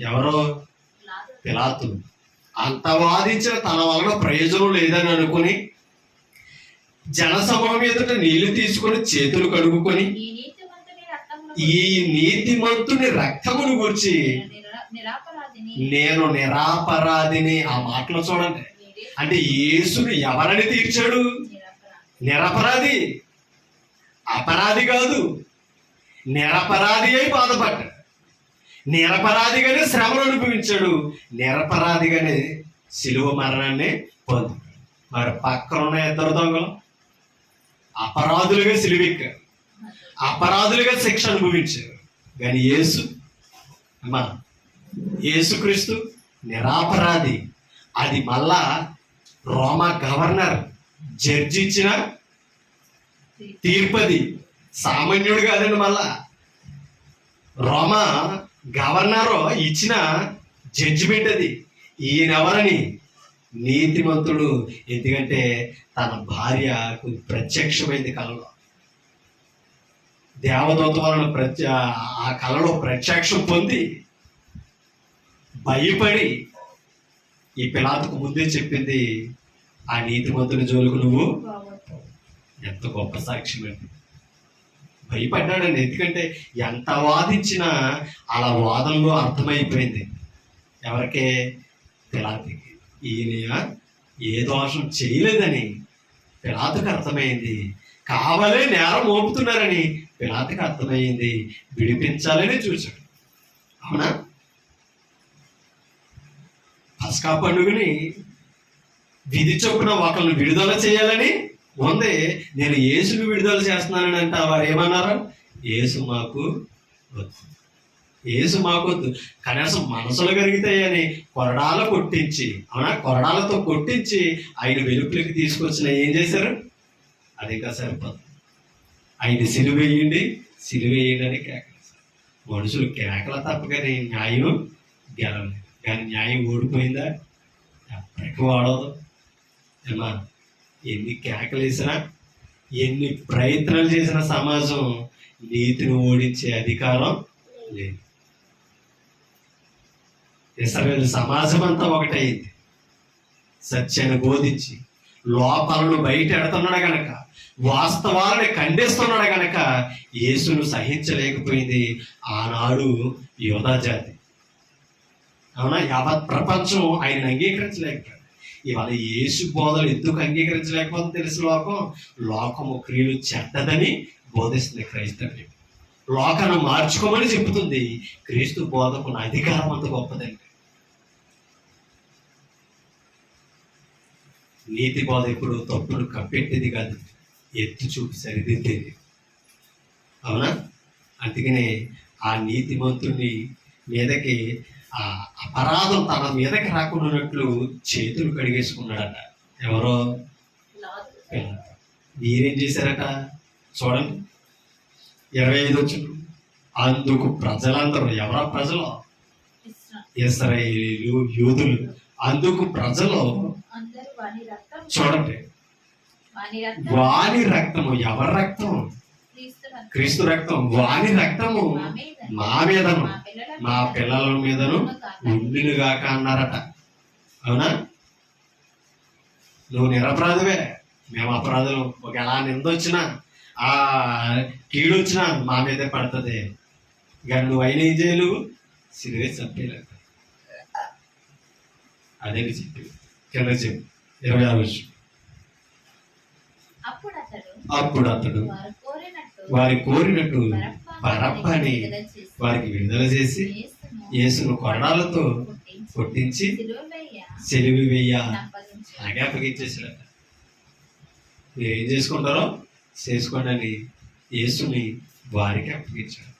ఎవరో? పిలాతు. అంత వాదించిన తన వలన ప్రయోజనం లేదని అనుకుని జన సమూహం ఎదుట నీళ్లు తీసుకొని చేతులు కడుగుకొని ఈ నీతిమంతుని రక్తమును గురించి నేను నిరాపరాధిని. ఆ మాటలో చూడండి. అంటే యేసును ఎవరని తీర్చాడు? నిరపరాధి, అపరాధి కాదు. నిరపరాధి అయి బాధపడ్డాడు. నిరపరాధిగానే శ్రమను అనుభవించాడు. నిరపరాధిగానే శిలువ మరణాన్ని పొందాడు. మరి పక్కన ఉన్న ఇద్దరు దొంగలు అపరాధులుగా సిలువెక్కారు, అపరాధులుగా శిక్ష అనుభవించారు. కానీ యేసుక్రీస్తు నిరాపరాధి. అది మళ్ళా రోమా గవర్నర్ జడ్జి ఇచ్చిన తీర్పది. సామాన్యుడు కాదండి. మళ్ళా రోమా గవర్నర్ ఇచ్చిన జడ్జిమెంట్ అది. ఈయనెవరని? నీతిమంతుడు. ఎందుకంటే తన భార్యకు ప్రత్యక్షమైంది కలలో. దేవదూత వలన ఆ కళలో ప్రత్యక్షం పొంది భయపడి ఈ పిలాతుకు ముందే చెప్పింది, ఆ నీతిమంతుని జోలికి నువ్వు. ఎంత గొప్ప సాక్ష్యం అండి. భయపడ్డాడండి. ఎందుకంటే ఎంత వాదించినా అలా వాదనలో అర్థమైపోయింది. ఎవరికే? పిలాతుకి. ఈయన ఏ దోషం చేయలేదని పిలాతుకు అర్థమైంది. కావాలే నేరం మోపుతున్నారని పిలాతుకు అర్థమైంది. విడిపించాలని చూశాడు. అవునా? పస్కా పండుగని విధి చొప్పున ఒకరిని విడుదల చేయాలని ఉంది. నేను యేసును విడుదల చేస్తున్నానని అంటే వారు ఏమన్నారు? యేసు మాకు వద్దు, యేసు మాకు వద్దు. కనీసం మనసులు కరుగుతాయని కొరడాలు కొట్టించి, అవునా, కొరడాలతో కొట్టించి ఆయన వెలుపులకి తీసుకొచ్చిన ఏం చేశారు? అది ఇంకా సరిపోదు. ఆయన సిలువేయండి అని కేకలేశారు. మనుషులు కేకల తప్పగానే న్యాయం గెలవలేదు. కానీ న్యాయం ఓడిపోయిందా? ఎప్పటికీ వాడదు. ఏమా, ఎన్ని కేకలేసినా, ఎన్ని ప్రయత్నాలు చేసిన సమాజం నీతిని ఓడించే అధికారం లేదు. ఇశ్రాయేలు సమాజం అంతా ఒకటైంది. సత్యాన్ని బోధించి లోపాలను బయట ఎడుతున్నాడు గనక, వాస్తవాలని ఖండిస్తున్నాడు గనక యేసును సహించలేకపోయింది ఆనాడు యోధా జాతి. అవునా? యావత్ ప్రపంచం ఆయన అంగీకరించలేకపోయింది. ఇవాళ యేసు బోధలు ఎందుకు అంగీకరించలేకపోతే తెలుసు లోకము క్రియలు చెడ్డదని బోధిస్తుంది క్రైస్తవ్యం. లోకాన్ని మార్చుకోమని చెబుతుంది. క్రీస్తు బోధకున్న అధికారం అంత గొప్పదండి. నీతి బోధ ఎప్పుడు తప్పును కప్పెట్టేది కాదు, ఎత్తి చూపి సరిదిద్దేది. అవునా? అందుకనే ఆ నీతిమంతుని మీదకి ఆ అపరాధం తన మీదకి రాకుండాన్నట్లు చేతులు కడిగేసుకున్నాడట. ఎవరో పిలాతు. మీరేం చేశారట చూడండి, 25 వచ్చిన. అందుకు ప్రజలందరూ, ఎవరో ప్రజలు? ఇశ్రాయేలీయులు, యూదులు. అందుకు ప్రజలు చూడండి, వాని రక్తము, ఎవరి రక్తం? క్రీస్తు రక్తం. వాని రక్తము మా మీదను మా పిల్లల మీదను ఉండినుగాక అన్నారట. అవునా? నువ్వు నిరపరాధువే, మేము అపరాధులు. ఒక ఎలా నిందొచ్చినా ఆ కీడు వచ్చినా మా మీదే పడుతుంది. ఇక నువ్వు అయిన ఏం చేయలు, సిరివే చంపేలేదు. అదే చెప్పి కింద చెప్పు 26 వర్షం. అప్పుడు అతడు వారి కోరినట్టు బరప్పని వారికి విడుదల చేసి యేసును కొరడాలతో కొట్టించి సెలివి వెయ్య అలాగే అప్పగించేసాడట. మీరు ఏం చేసుకుంటారో చేసుకోండి అని యేసుని వారికి అప్పగించాడు.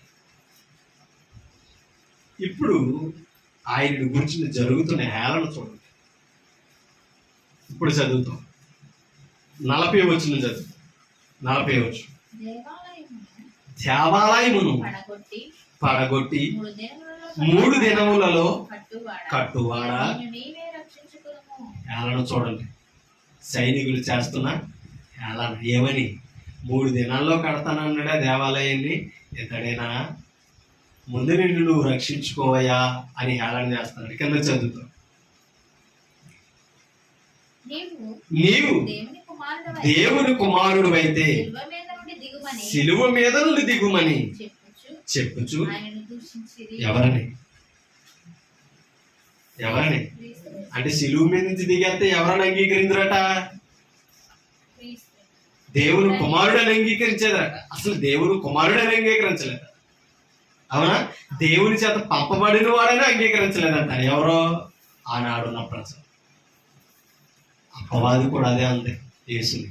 ఇప్పుడు ఆయన గురించి జరుగుతున్న హేళన చూడండి. ఇప్పుడు చదువుతాం 40 వచ్చిన చదువు. 40 వచ్చు. దేవాలయమును పడగొట్టి 3 దినములలో కట్టువాడా. హేళన చూడండి, సైనికులు చేస్తున్న హేళన. ఏమని? 3 దినాల్లో కడతానన్నాడా దేవాలయాన్ని? ఇతడేనా? ముందు నిన్ను నువ్వు రక్షించుకోవయా అని హేళన చేస్తున్నాడు. కింద చదువుతావు. నీవు దేవుని కుమారుడు అయితే సిలువ మీద నుండి దిగుమని చెప్పుచు. ఎవరని? అంటే సిలువ మీద నుంచి దిగేస్తే ఎవరని అంగీకరించరట? దేవుని కుమారుడని అంగీకరించేదట. అసలు దేవుని కుమారుడని అంగీకరించలేదట. అవునా? దేవుని చేత పంపబడిన వాడని అంగీకరించలేదంట. ఎవరో ఆనాడున్న ప్రజలు. అపవాది కూడా అదే అంతే యేసుని.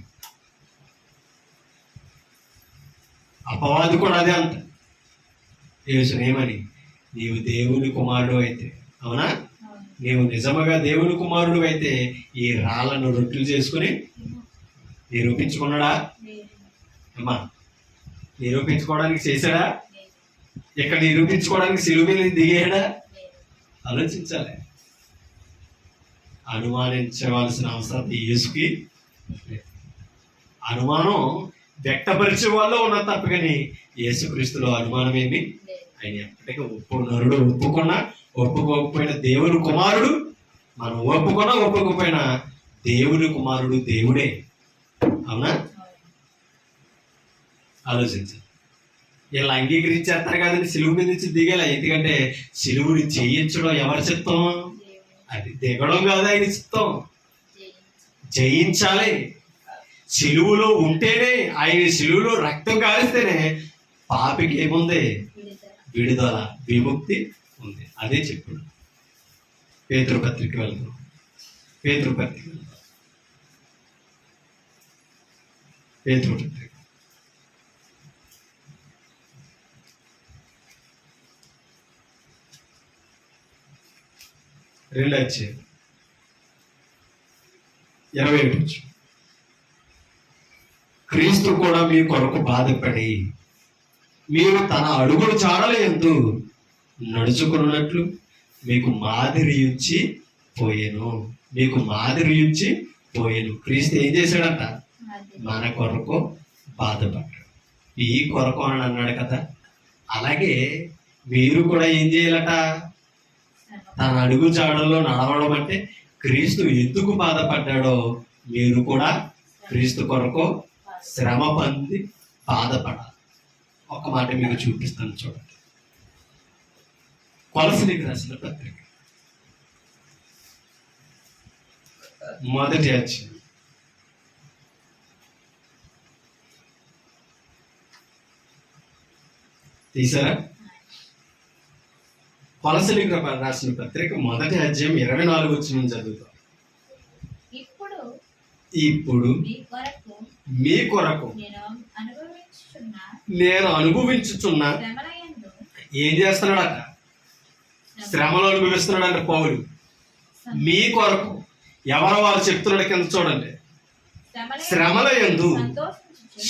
అపవాది కూడా అదే అంత యేసుని ఏమని? నీవు దేవుని కుమారుడు అయితే, అవునా, నీవు నిజముగా దేవుని కుమారుడు అయితే ఈ రాళ్లను రొట్టెలు చేసుకుని నిరూపించుకున్నాడా? అమ్మా, నిరూపించుకోవడానికి చేశాడా? ఇక్కడ నిరూపించుకోవడానికి సిలువ మీద దిగాడా? ఆలోచించాలి. అనుమానించవలసిన అవసరం యేసుకి. అనుమానం వ్యక్తపరిచే వాళ్ళు ఉన్న తప్ప, కానీ యేసుక్రీస్తులో అనుమానం ఏమి? ఆయన ఎప్పటికీ నరుడు ఒప్పుకున్నా ఒప్పుకోకపోయినా దేవుని కుమారుడు. మనం ఒప్పుకున్నా ఒప్పుకోకపోయినా దేవుని కుమారుడు దేవుడే. అవునా? ఆలోచించాలి. ఇలా అంగీకరించేస్తారు కదండి సిలువు మీద నుంచి దిగేలా. ఎందుకంటే సిలువుని చేయించడం ఎవరి చిత్తం? అది దిగడం కాదు ఆయన చిత్తం. జయించాలి. సిలువులో ఉంటేనే, ఆయన సిలువులో రక్తం కాలిస్తేనే పాపికి ఏముంది? విడుదల, విముక్తి ఉంది. అదే చెప్పుడు. పేతురు పత్రిక వెళ్తాం. పేతురు పత్రిక 2:27. క్రీస్తు కూడా మీ కొరకు బాధపడి మీరు తన అడుగులు చాడలేందు నడుచుకున్నట్లు మీకు మాదిరి ఇచ్చి పోయేను. క్రీస్తు ఏం చేశాడంట? మన కొరకు బాధపడ్డాడు. ఈ కొరకు అని అన్నాడు కదా. అలాగే మీరు కూడా ఏం చేయాలట? తన అడుగు చాడల్లో నడవడం అంటే క్రీస్తు ఎందుకు బాధపడ్డాడో మీరు కూడా క్రీస్తు కొరకు శ్రమ పొంది బాధపడాలి. ఒక మాట మీకు చూపిస్తాను చూడండి. కొలస్సీలకు రాసిన పత్రిక మొదటి అధ్యాయం. తీసారా? కొలసీలకు రాసిన పత్రిక మొదటి అధ్యాయం 24 వచనం చదువుతాం. ఇప్పుడు మీ కొరకు నేను అనుభవించుచున్నా. ఏం చేస్తున్నాడట? శ్రమలు అనుభవిస్తున్నాడు పౌలు. మీ కొరకు ఎవరు వారు చెప్తున్నాడు కింద చూడండి. శ్రమల యందు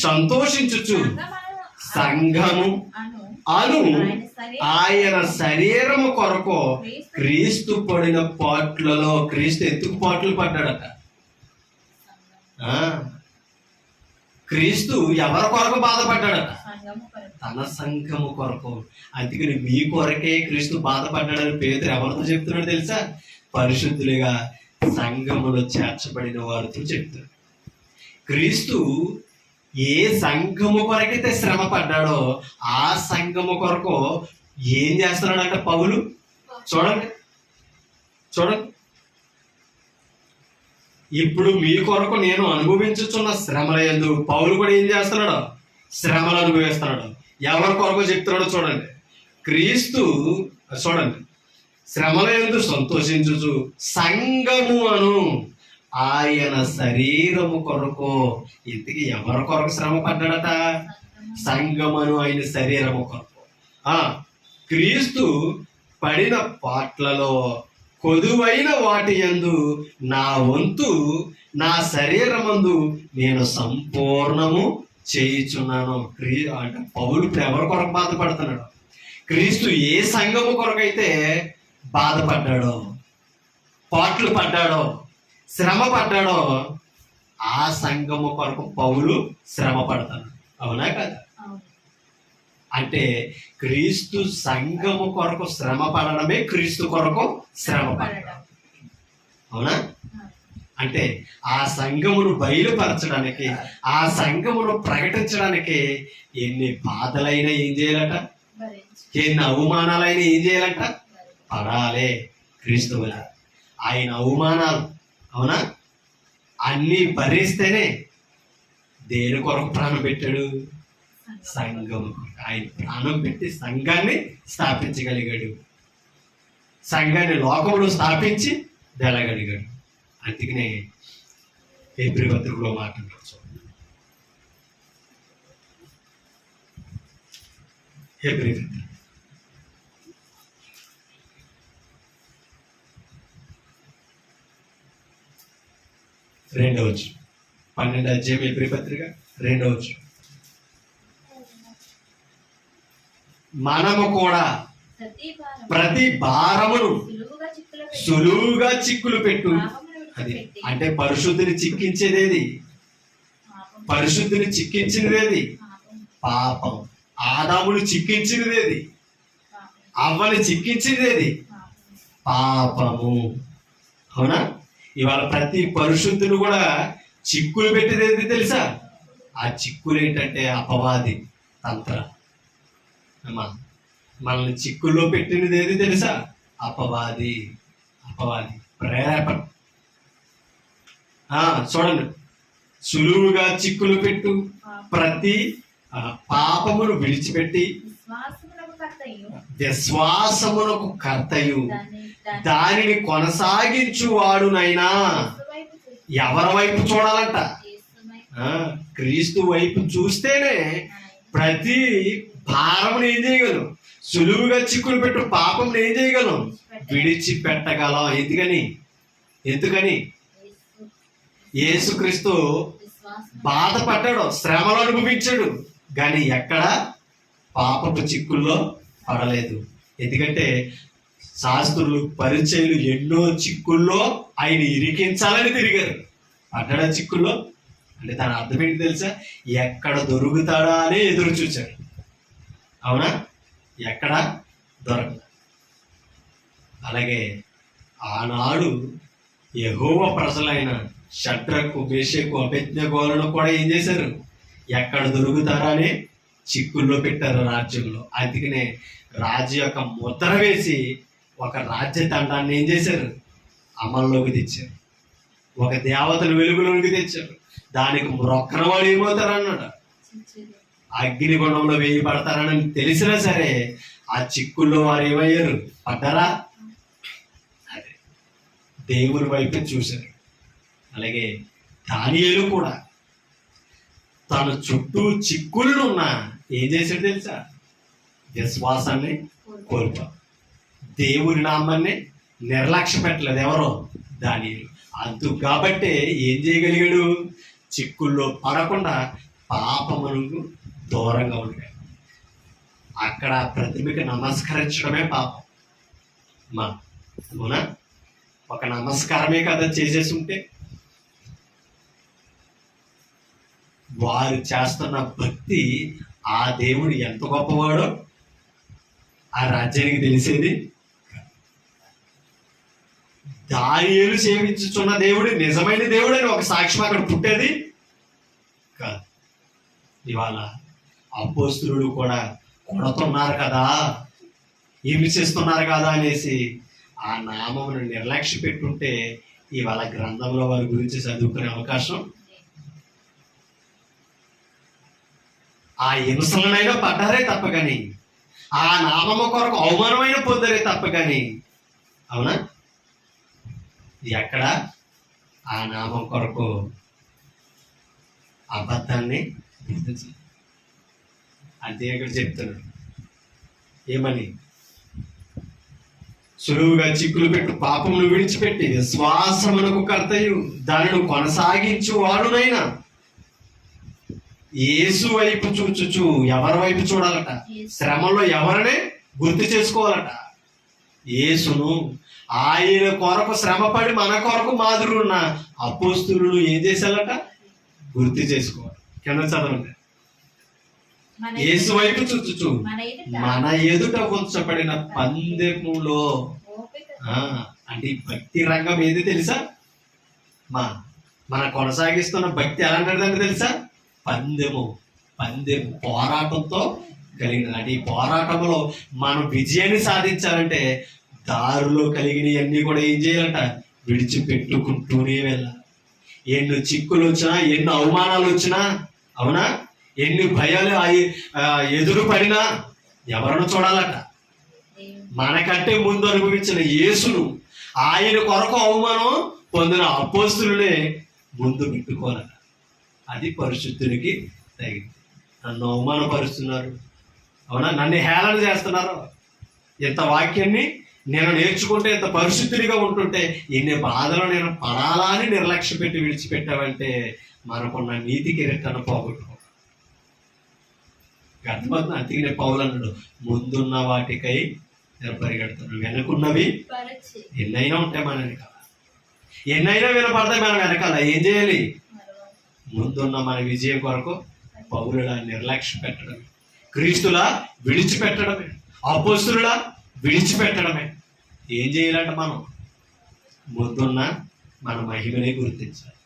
సంతోషించుచు సంఘము అను ఆయన శరీరము కొరకు క్రీస్తు పడిన పాటలలో క్రీస్తు ఎందుకు పాటలు పడ్డాడట? క్రీస్తు ఎవరి కొరకు బాధపడ్డాడట? తన సంఘము కొరకు. అందుకని మీ కొరకే క్రీస్తు బాధపడ్డాడని పేతురు ఎవరితో చెప్తున్నాడు తెలుసా? పరిశుద్ధులుగా సంఘములో చేర్చబడిన వారితో చెప్తాడు. క్రీస్తు ఏ సంఘము కొరకైతే శ్రమ పడ్డాడో ఆ సంఘము కొరకు ఏం చేస్తున్నాడంట పౌలు? చూడండి చూడండి. ఇప్పుడు మీ కొరకు నేను అనుభవించుచున్న శ్రమల యందు పౌలు కూడా ఏం చేస్తున్నాడు? శ్రమలు అనుభవిస్తున్నాడు. ఎవరి కొరకు చెప్తున్నాడో చూడండి. క్రీస్తు చూడండి, శ్రమల యందు సంతోషించుచు సంఘము అను ఆయన శరీరము కొరకు. ఇంతకీ ఎవరి కొరకు శ్రమ పడ్డాడట? సంఘమను ఆయన శరీరము కొరకు. క్రీస్తు పడిన పాటలలో కొదువైన వాటి యందు నా వంతు నా శరీరమందు నేను సంపూర్ణము చేయుచున్నాను. అంటే పౌలు ఎవరి కొరకు బాధపడుతున్నాడు? క్రీస్తు ఏ సంఘము కొరకైతే బాధపడ్డాడో, పాటలు పడ్డాడో, శ్రమ పడ్డాడో ఆ సంఘము కొరకు పౌలు శ్రమ పడతాడు. అవునా కదా? అంటే క్రీస్తు సంఘము కొరకు శ్రమ పడడమే క్రీస్తు కొరకు శ్రమ పడడం. అవునా? అంటే ఆ సంఘమును బయలుపరచడానికి, ఆ సంఘమును ప్రకటించడానికి ఎన్ని బాధలైనా ఏం చేయాలట? ఎన్ని అవమానాలైనా ఏం చేయాలంట? పడాలే. క్రీస్తు వల్ల ఆయన అవమానాలు, అవునా, అన్నీ భరిస్తేనే దేని కొరకు ప్రాణం పెట్టాడు? సంఘము. ఆయన ప్రాణం పెట్టి సంఘాన్ని స్థాపించగలిగాడు. సంఘాన్ని లోకంలో స్థాపించి వెళ్ళగలిగాడు. అందుకనే హెబ్రీ పత్రికలో మాట్లాడచ్చు. హెబ్రీ పత్రిక 2వ వచనం, 12వ అధ్యాయం హెబ్రీ పత్రిక 2వ వచనం. మనము కూడా ప్రతి భారమును సులువుగా చిక్కులు పెట్టు. అది అంటే పరిశుద్ధిని చిక్కించేదేది? పరిశుద్ధిని చిక్కించినదేది? పాపం. ఆదామును చిక్కించినదేది? అవ్వని చిక్కించినదేది? పాపము. అవునా? ఇవాళ ప్రతి పరిశుద్ధిని కూడా చిక్కులు పెట్టేదేది తెలుసా? ఆ చిక్కులు ఏంటంటే అపవాది తంత్ర. మనల్ని చిక్కుల్లో పెట్టినది ఏది తెలుసా? అపవాది. అపవాది ప్రేరేపణ. చూడండి, సులువుగా చిక్కులు పెట్టు, ప్రతి పాపమును విడిచిపెట్టి విశ్వాసమునకు కర్తయు దానిని కొనసాగించువాడునైనా. ఎవరి వైపు చూడాలంట? క్రీస్తు వైపు చూస్తేనే ప్రతి భారమును ఏం చేయగలం? సులువుగా చిక్కులు పెట్టు పాపం ఏం చేయగలం? విడిచిపెట్టగలం. ఎందుకని యేసుక్రీస్తు బాధపడ్డాడు, శ్రమలు అనుభవించాడు, కానీ ఎక్కడ పాపపు చిక్కుల్లో పడలేదు. ఎందుకంటే శాస్త్రులు, పరిచయులు ఎన్నో చిక్కుల్లో ఆయన ఇరికించాలని తిరిగారు. పడ్డా చిక్కుల్లో అంటే దాని అర్థం ఏంటి తెలుసా? ఎక్కడ దొరుకుతాడా అని ఎదురు చూచాడు. అవునా? ఎక్కడ దొరకదు. అలాగే ఆనాడు యెహోవా ప్రజలైన షడ్రకు, మేషకు, అబేద్నెగోలను కూడా ఏం చేశారు? ఎక్కడ దొరుకుతారా అని చిక్కుల్లో పెట్టారు రాజ్యంలో. అందుకనే రాజు యొక్క ముద్ర వేసి ఒక రాజ్య దండాన్ని ఏం చేశారు? అమల్లోకి తెచ్చారు. ఒక దేవతను వెలుగులోనికి తెచ్చారు. దానికి మొక్కన వాడు ఏమవుతారు అన్నాడు. అగ్నిగుండంలో వేయబడతారని తెలిసినా సరే ఆ చిక్కుల్లో వారు ఏమయ్యారు? పడ్డారా? అదే దేవుని వైపు చూశారు. అలాగే దానియేలు కూడా తన చుట్టూ చిక్కుళ్ళు ఉన్నా ఏం చేశాడు తెలుసా? విశ్వాసాన్ని కోల్పా, దేవుని నామాన్ని నిర్లక్ష్య పెట్టలేదు. ఎవరో? దానియేలు. అందుకు కాబట్టి ఏం చేయగలిగాడు? చిక్కుల్లో పడకుండా పాపమునకు దూరంగా ఉంటాడు. అక్కడ ప్రతిమకి నమస్కరించడమే పాపం. అవునా? ఒక నమస్కారమే కదా చేసేసి ఉంటే వారు చేస్తున్న భక్తి ఆ దేవుడు ఎంత గొప్పవాడో ఆ రాజ్యానికి తెలిసేది. దానియేలు సేవించుచున్న దేవుడు నిజమైన దేవుడు అని ఒక సాక్ష్యం అక్కడ పుట్టేది కాదు. ఇవాళ అపోస్తలులు కూడా కొడుతున్నారు కదా, హింసిస్తున్నారు కదా అనేసి ఆ నామమును నిర్లక్ష్య పెట్టుంటే ఇవాళ గ్రంథంలో వారి గురించి చదువుకునే అవకాశం, ఆ హింసలనైనా పడ్డారే తప్ప కానీ ఆ నామము కొరకు అవమానమైన పొందరే తప్ప కానీ. అవునా? ఎక్కడ ఆ నామం కొరకు అబద్ధాన్ని గుర్తించాలి. అంతే ఇక్కడ చెప్తున్నాడు. ఏమని? సులువుగా చిక్కులు పెట్టు పాపమును విడిచిపెట్టి విశ్వాసమునకు కర్తయు దానిని కొనసాగించు వాడునైనా యేసు వైపు చూచుచు. ఎవరి వైపు చూడాలట? శ్రమలో ఎవరినే గుర్తు చేసుకోవాలట? యేసును. ఆయన కొరకు శ్రమపడి మన కొరకు మాదిరి ఉన్న అపోస్తలులు ఏం చేశారట? గుర్తు చేసుకోవాలి. కింద చదవండి. యేసు వైపు చూచుచు మన ఎదుట ఉంచబడిన పందెములో. అంటే ఈ భక్తి రంగం ఏది తెలుసా? మన కొనసాగిస్తున్న భక్తి ఎలాంటిదంటే తెలుసా? పందెము పోరాటంతో కలిగిన. అంటే ఈ పోరాటంలో మనం విజయాన్ని సాధించాలంటే దారిలో కలిగినవన్నీ కూడా ఏం చేయాలంట? విడిచిపెట్టుకుంటూనే వెళ్ళాలి. ఎన్ని చిక్కులు వచ్చినా, ఎన్ని అవమానాలు వచ్చినా, అవునా, ఎన్ని భయాలు ఎదురు పడినా ఎవరిని చూడాలట? మనకంటే ముందు అనుభవించిన యేసును, ఆయన కొరకు అవమానం పొందిన అపోస్తలునే ముందు పెట్టుకోవాలట. అది పరిశుద్ధునికి తగింది. నన్ను అవమానపరుస్తున్నారు, అవునా, నన్ను హేళన చేస్తున్నారు, ఇంత వాక్యాన్ని నేను నేర్చుకుంటే, ఇంత పరిశుద్ధుడిగా ఉంటుంటే ఎన్ని బాధలు నేను పడాలా అని నిర్లక్ష్య పెట్టి విడిచిపెట్టావంటే మనకున్న నీతి కిరీటాన్ని పోగొట్టుకో. అర్థమవుతుంది. అందుకనే పౌలు అన్నాడు, ముందున్న వాటికై నేను పరిగెడుతున్నాను, వెనుకున్నవి ఎన్నైనా ఉంటాయి మన వెనకాల, ఎన్నైనా వినపడతాయి మన వెనకాల. ఏం చేయాలి? ముందున్న మన విజయం కొరకు పౌలులా నిర్లక్ష్య పెట్టడమే, క్రీస్తులా విడిచిపెట్టడమే, అపోస్తలులా విడిచిపెట్టడమే. ఏం చేయాలంట? మనం ముందున్న మన మహిమనే గుర్తించాలి.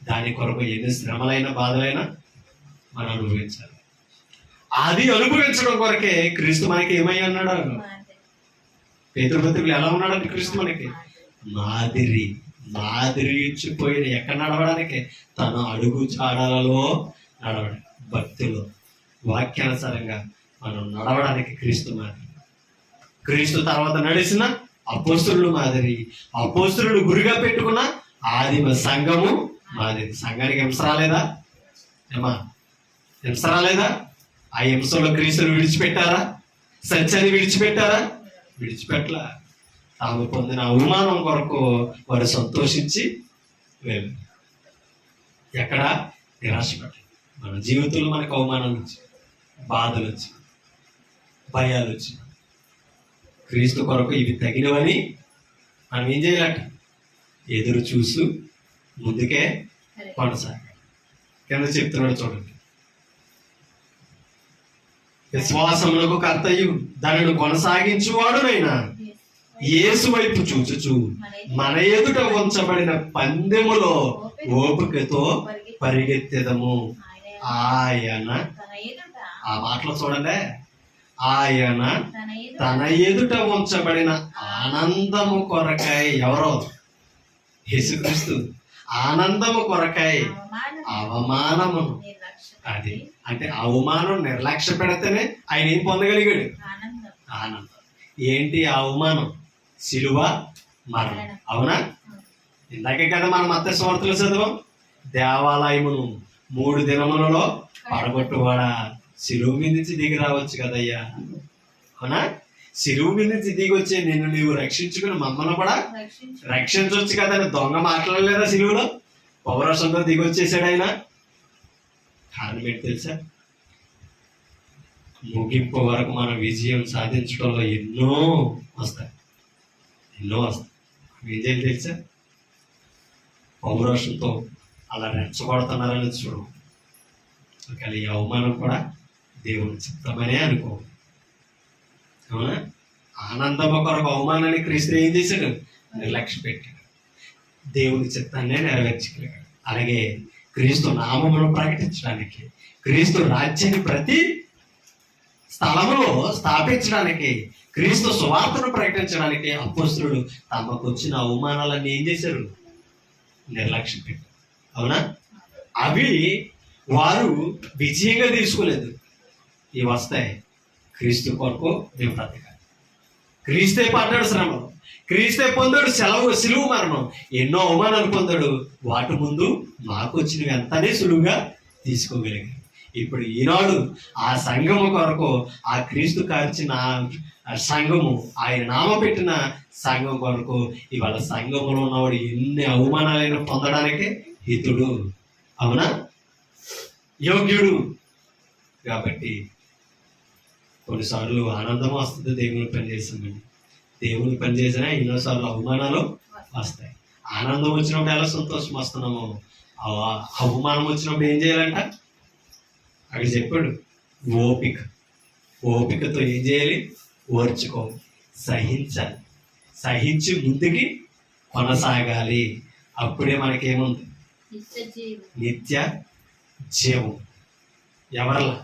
దాని కొరకు ఎన్ని శ్రమలైన బాధలైనా మనం అనుభవించాలి. అది అనుభవించడం కొరకే క్రీస్తు మనకి ఏమై అన్నాడు? పేతురుపత్రికలు ఎలా ఉన్నాడంటే క్రీస్తు మనకి మాదిరి ఇచ్చిపోయిన. ఎక్కడ నడవడానికి? తన అడుగు చాడలలో నడవడం, భక్తిలో వాక్యానుసారంగా మనం నడవడానికి క్రీస్తు మాదిరి. క్రీస్తు తర్వాత నడిచిన అపోస్తలులు మాదిరి, అపోస్తలులు గురిగా పెట్టుకున్న ఆదిమ సంఘము మాదిరి. సంఘానికి హింస రాలేదా? హింస రాలేదా? ఆ హింసలో క్రీస్తుని విడిచిపెట్టారా? సత్యాన్ని విడిచిపెట్టారా? విడిచిపెట్టలా. తాము పొందిన అవమానం కొరకు వారు సంతోషించి వెళ్ళి ఎక్కడ నిరాశపడ్డారు. మన జీవితంలో మనకు అవమానాలు వచ్చి, బాధలు వచ్చి, భయాలు వచ్చి, క్రీస్తు కొరకు ఇవి తగినవని మనం ఏం చేయాలట? ఎదురు చూసు ముందుకే కొనసాగాలి. కింద చెప్తున్నాడు చూడండి. విశ్వాసమునకు కర్తయు దానిని కొనసాగించువాడునైనా యేసు వైపు చూచుచు మన ఎదుట ఉంచబడిన పందెములో ఓపికతో పరిగెత్తెదము. ఆయన, ఆ మాటలు చూడండి, ఆయన తన ఎదుట ఉంచబడిన ఆనందము కొరకై. ఎవరో? యేసుక్రీస్తు ఆనందము కొరకై అవమానం అవమానమును, అది నిర్లక్ష్యం అంటే అవమానం నిర్లక్ష్య పెడితేనే ఆయన ఏం పొందగలిగాడు? ఆనందం ఆనందం. ఏంటి ఆ అవమానం? సిలువ మరణం. అవునా? ఇందాకే కదా మనం మత్తయి సువార్తలో చదివాం, దేవాలయమును 3 దినములలో పడగొట్టువాడా, సిలువ మీద నుంచి దిగి రావచ్చు కదయ్యా. అవునా? సిలువ మీద నుంచి దిగి వచ్చే నిన్ను నీవు రక్షించుకుని మమ్మల్ని కూడా రక్షించు రక్షించవచ్చు కదా అని దొంగ మాట్లాడలేదా సిలువలో? పౌరసంతో దిగి వచ్చేసాడు ఆయన. కారణం ఏంటి తెలుసా? ముగింపు వరకు మన విజయం సాధించడంలో ఎన్నో వస్తాయి. ఏం చేయాలి తెలుసా? పౌరుషంతో అలా రెచ్చగొడుతున్నారని చూడు. ఒకవేళ ఈ అవమానం కూడా దేవుని చిత్తమనే అనుకో. అవునా? ఆనందము కొరకు అవమానాన్ని క్రీస్తు ఏం చేశాడు? నిర్లక్ష్య పెట్టాడు. దేవుని చిత్తాన్నే నెరవేర్చగలిగాడు. అలాగే క్రీస్తు నామమును ప్రకటించడానికి, క్రీస్తు రాజ్యాన్ని ప్రతి స్థలములో స్థాపించడానికి, క్రీస్తు సువార్తను ప్రకటించడానికి అపోస్తలుడు తమకు వచ్చిన అవమానాలన్నీ ఏం చేశారు? నిర్లక్ష్యం పెట్టారు. అవునా? అవి వారు విజయంగా తీసుకోలేదు. ఇవి వస్తాయి. క్రీస్తు కొరకు మేము బ్రతకాలి. క్రీస్తే పడ్డాడు శ్రమలో, క్రీస్తే పొందాడు సిలువ మరణం, ఎన్నో అవమానాలు పొందాడు. వాటి ముందు మాకు వచ్చినవి ఎంతనే సులువుగా తీసుకోగలిగాడు. ఇప్పుడు ఈనాడు ఆ సంఘము కొరకు, ఆ క్రీస్తు కార్చిన సంఘము, ఆయన నామ పెట్టిన సంఘం కొరకు ఇవాళ సంఘములో ఉన్నవాడు ఎన్ని అవమానాలైనా పొందడానికి హితుడు. అవునా? యోగ్యుడు. కాబట్టి కొన్నిసార్లు ఆనందం వస్తుంది దేవుని పని చేస్తామని. దేవుని పని చేసినా ఎన్నోసార్లు అవమానాలు వస్తాయి. ఆనందం వచ్చినప్పుడు ఎలా సంతోషం వస్తున్నామో, అవమానం వచ్చినప్పుడు ఏం చేయాలంట? అక్కడ చెప్పాడు, ఓపికతో ఏం చేయాలి? ఓర్చుకోవాలి, సహించాలి. సహించి ముందుకి కొనసాగాలి. అప్పుడే మనకేముంది? నిత్య జీవం. ఎవరలా?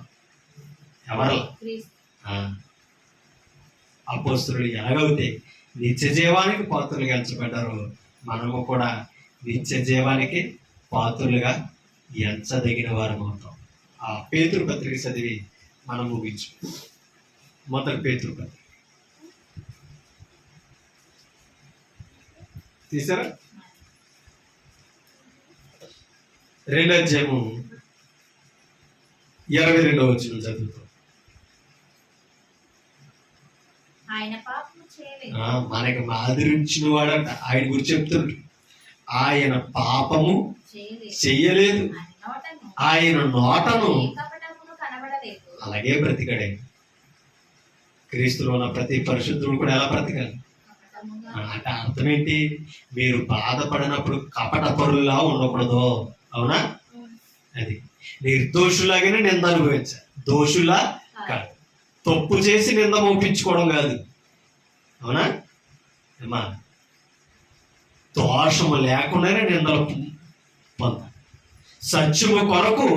అపోస్తలులు ఎలాగైతే నిత్య జీవానికి పాత్రలుగా ఎంచబడ్డారో, మనము కూడా నిత్య జీవానికి పాత్రలుగా ఎంచదగిన వారం అవుతాం. ఆ పేతురు పత్రిక చదివి మనం ముగించు. మొదటి పేతురు పత్రిక తీసారా? 2వ అధ్యాయము 22వ వచనం చదువుతాం. ఆయన పాపము చేయలేదు. మనకి మాదిరించిన వాడంట. ఆయన గురించి చెప్తుండ్రు, ఆయన పాపము చెయ్యలేదు, ఆయన నోటను కనబడలేదు. అలాగే బ్రతికాడు. క్రీస్తులో ఉన్న ప్రతి పరిశుద్ధుడు కూడా ఎలా బ్రతకాలి అంటే అర్థం ఏంటి? మీరు బాధపడినప్పుడు కపట పరుల్లా ఉండకూడదు. అవునా? అది నిర్దోషులాగానే నింద అనుభవించాలి, దోషులా కాదు. తప్పు చేసి నింద మోపించుకోవడం కాదు. అవునా? ఏమా దోషము లేకుండానే నిందలు పొందాలి. సత్యము కొరకు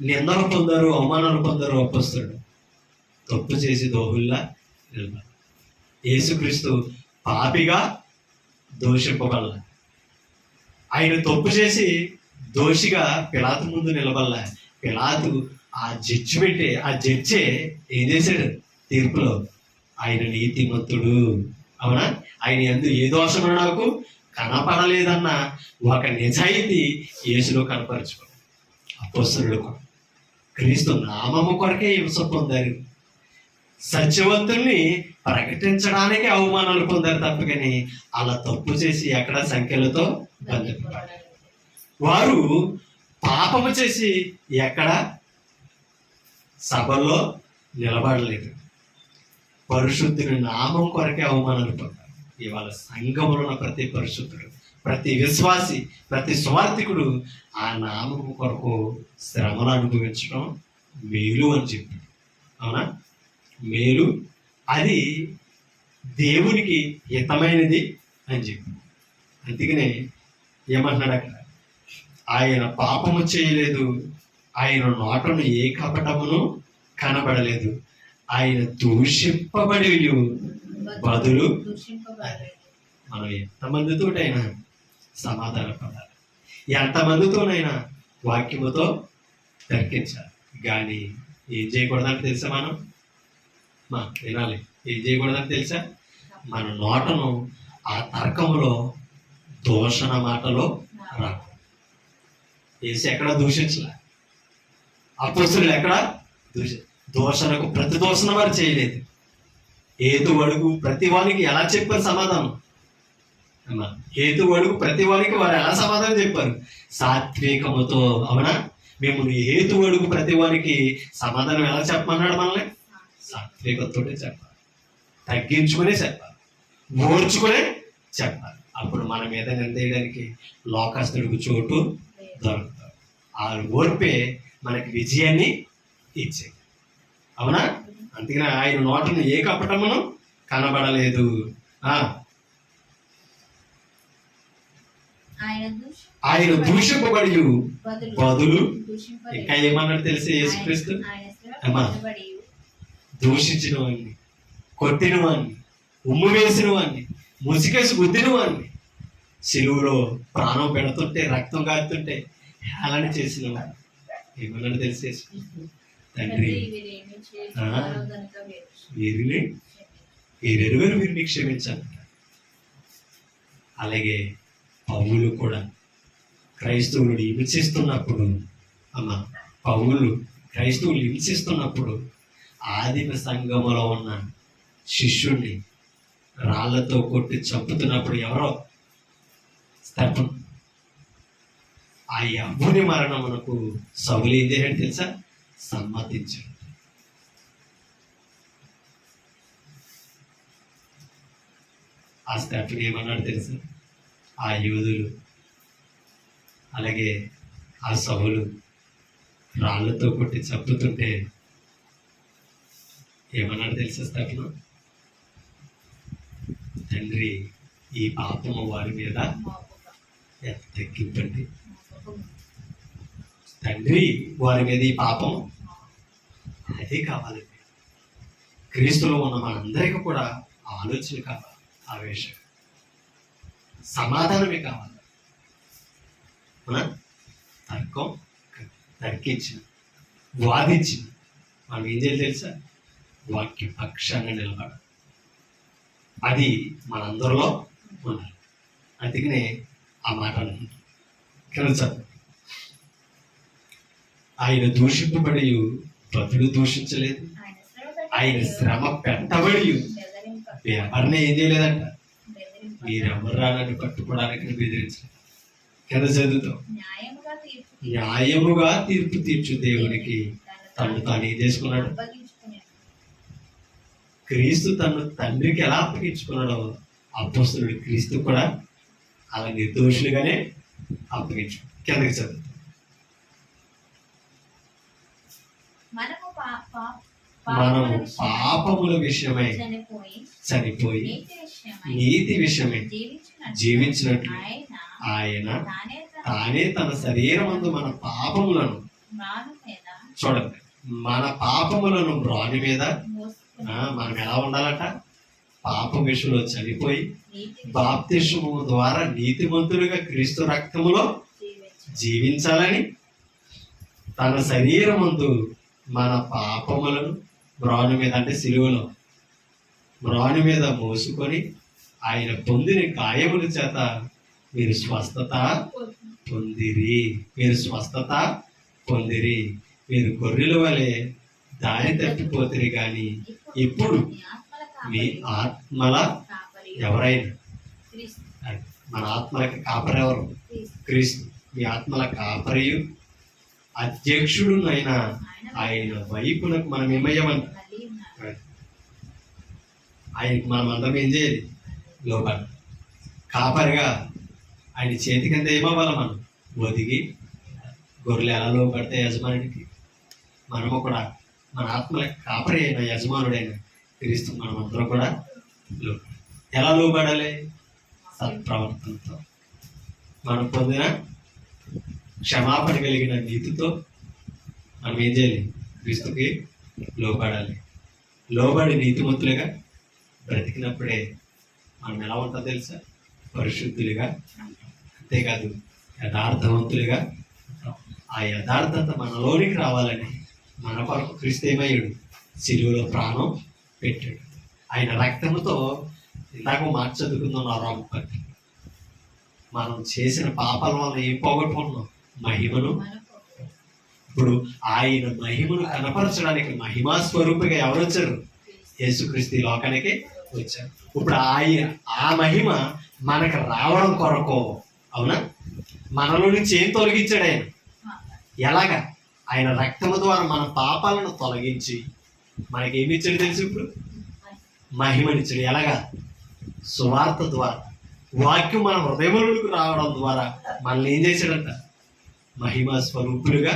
నిందలు పొందారు, అవమానాలు పొందారు అపోస్తలుడు. తప్పు చేసి దోహుల్లా నిలబడాలి. యేసుక్రీస్తు పాపిగా దోషింపబడాల. ఆయన తప్పు చేసి దోషిగా పిలాతు ముందు నిలబడాల. పిలాతు ఆ జడ్జే ఏం చేశాడు? తీర్పులో ఆయన నీతిమంతుడు. అవునా? ఆయన యందు ఏ దోషము నాకు కనపడలేదన్న ఒక నిజాయితీ యేసులో కనపరచుకో. అపోస్తలుడు కూడా క్రీస్తు నామము కొరకే హింస పొందారు. సత్యవంతుల్ని ప్రకటించడానికి అవమానాలు పొందారు తప్ప కానీ అలా తప్పు చేసి ఎక్కడ సంఖ్యలతో బంధింపబడారు. వారు పాపము చేసి ఎక్కడ సభల్లో నిలబడలేదు. పరిశుద్ధుని నామం కొరకే అవమానాలు పొందారు. ఇవాళ సంఘములో ఉన్న ప్రతి పరిశుద్ధుడు, ప్రతి విశ్వాసి, ప్రతి స్వార్థికుడు ఆ నామము కొరకు శ్రమను అనుభవించడం మేలు అని చెప్పి. అవునా? మేలు, అది దేవునికి హితమైనది అని చెప్పి. అందుకనే ఏమంటున్నాడు అక్కడ? ఆయన పాపము చేయలేదు, ఆయన నోటను ఏ కపటమును కనబడలేదు, ఆయన దూషింపబడి బదులు. మనం ఎంతమందితోటైనా సమాధాన పడాలి. ఎంతమందితోనైనా వాక్యముతో తర్కించాలి. కానీ ఏం చేయకూడదని తెలుసా? వినాలి. ఏం చేయకూడదని తెలుసా? మన నోటను ఆ తర్కములో దూషణ మాటలో రాకు. ఏసి ఎక్కడ దూషించలే, అపోస్తలులు ఎక్కడ దూషణకు ప్రతి దూషణ వారు చేయలేదు. హేతు అడుగు ప్రతి వానికి ఎలా చెప్పారు సమాధానం? హేతు అడుగు ప్రతి వానికి వారు ఎలా సమాధానం చెప్పారు? సాత్వికముతో. అవునా? మేము హేతు అడుగు ప్రతి వారికి సమాధానం ఎలా చెప్పమన్నాడు మనల్ని? సాత్వికతోనే చెప్పాలి, తగ్గించుకునే చెప్పాలి, ఓర్చుకునే చెప్పాలి. అప్పుడు మన మీద నిందేయడానికి లోకస్తుడికి చోటు దొరుకుతారు. ఆ ఓర్పే మనకి విజయాన్ని ఇచ్చే. అవునా? అందుకనే ఆయన నోటను ఏ కపటమును కనబడలేదు. ఆయన దూషింపబడి బదులు ఇంకా ఏమన్నాడు తెలిసి యేసుక్రీస్తు? దూషించిన వాడిని, కొట్టిన వాడిని, ఉమ్ము వేసిన వాడిని, ముసికేసి గుద్దిన వాడిని, సిలువలో ప్రాణం పెడుతుంటే రక్తం కారుతుంటే హేళన చేసిన వాడిని ఏమన్నాడు తెలిసి? తండ్రి వీరిని క్షమించాలి. అలాగే పౌలు కూడా క్రైస్తవులు హింసిస్తున్నప్పుడు క్రైస్తవులు హింసిస్తున్నప్పుడు ఆదిమ సంఘములో ఉన్న శిష్యుణ్ణి రాళ్లతో కొట్టి చంపుతున్నప్పుడు ఎవరో స్తెఫను, ఆ యవ్వుని మరణమునకు సౌలు ఏం చేయాడు తెలుసా? సమ్మతించాడు. ఆ స్తెఫను ఏమన్నాడు తెలుసా? ఆ యూదులు అలాగే ఆ సౌలు రాళ్లతో కొట్టి చంపుతుంటే ఏమన్నాడు తెలుసా స్తెఫను? తండ్రి, ఈ పాపము వారి మీద ఎంత తగ్గింపండి. తండ్రి, వారి మీద ఈ పాపం అదే కావాలండి. క్రీస్తులో ఉన్న మనందరికీ కూడా ఆలోచన కావాలి, ఆవేశం, సమాధానమే కావాలి. తర్కం తర్కించిన, వాదించిన మనం ఏం చేయాలి తెలుసా? వాక్య పక్షాన్ని నిలబడాలి. అది మనందరిలో ఉండాలి. అందుకనే ఆ మాట అనుకుంటాం. ఆయన దూషింపబడి బదులు దూషించలేదు. ఆయన శ్రమ పెట్టబడి ఎవరిని ఏం చేయలేదంట. మీరెవరు రానని పట్టుకోవడానికి బెదిరించలేదు. కింద చదువుతాం, న్యాయముగా తీర్పు తీర్చు దేవునికి తను తాను ఏం చేసుకున్నాడు? క్రీస్తు తను తండ్రికి ఎలా అప్పగించుకున్నాడో అపోస్తలుడు క్రీస్తు కూడా అలా నిర్దోషులుగానే అప్పగించు. కిందకి చదువు. మనము పాపముల విషయమై చనిపోయి నీతి విషయమై జీవించినట్లు ఆయన తానే తన శరీరమందు మన పాపములను, చూడండి, మన పాపములను రాణి మీద మనం ఎలా ఉండాలట? పాపం విషయంలో చనిపోయి బాప్తిస్మము ద్వారా నీతిమంతులుగా క్రీస్తు రక్తములో జీవించాలని తన శరీరమందు మన పాపములను మ్రాను మీద, అంటే సిలువలో మ్రాను మీద మోసుకొని ఆయన పొందిన గాయముల చేత మీరు స్వస్థత పొందిరి. మీరు గొర్రెల వలె దారి తప్పిపోతారు. కానీ ఇప్పుడు మీ ఆత్మల ఎవరైనా, మన ఆత్మలకి కాపరి ఎవరు? క్రీస్తు. మీ ఆత్మల కాపరియు అధ్యక్షుడు ఆయన వైపునకు మనం ఏమయ్యామంట? ఆయనకు మనం అందరం ఏం చేయాలి? లోపల కాపరిగా ఆయన చేతి కింద ఏమవ్వాలి? మనం ఒదిగి, గొర్రెలు ఎలా లోపడితే యజమానుడికి, మనము కూడా మన ఆత్మల కాపరి అయిన యజమానుడైన క్రీస్తు మనమందరం కూడా ఎలా లోబడాలి? సత్ప్రవర్తనతో, మనం పొందిన క్షమాపణ కలిగిన నీతితో మనం ఏం చేయాలి? క్రీస్తుకి లోబడాలి. లోబడి నీతిమంతులుగా బ్రతికినప్పుడే మనం ఎలా ఉంటాం తెలుసా? పరిశుద్ధులుగా ఉంటాం. అంతేకాదు యథార్థవంతులుగా ఉంటాం. ఆ యథార్థత మనలోనికి రావాలని మన కొరకు క్రీస్తు ఏమయ్యాడు? సిలువలో ప్రాణం పెట్టాడు. ఆయన రక్తముతో ఇందాక మాట చదువుకుందాం ఆ రోమ పత్రిక. మనం చేసిన పాపాల వల్ల ఏం పోగొట్టుకున్నాం? మహిమను. ఇప్పుడు ఆయన మహిమను కనపరచడానికి మహిమా స్వరూపిగా ఎవరు వచ్చారు? యేసుక్రీస్తు ఈ లోకానికి వచ్చారు. ఇప్పుడు ఆ మహిమ మనకు రావడం కొరకు, అవునా, మనలో నుంచి ఏం తొలగించాడు ఆయన? ఎలాగా? ఆయన రక్తము ద్వారా మన పాపాలను తొలగించి మనకి ఏమి ఇచ్చాడు తెలుసు? ఇప్పుడు మహిమనిచ్చాడు. ఎలాగా? సువార్త ద్వారా, వాక్యం మన హృదయములకు రావడం ద్వారా మనల్ని ఏం చేశాడంట? మహిమ స్వరూపులుగా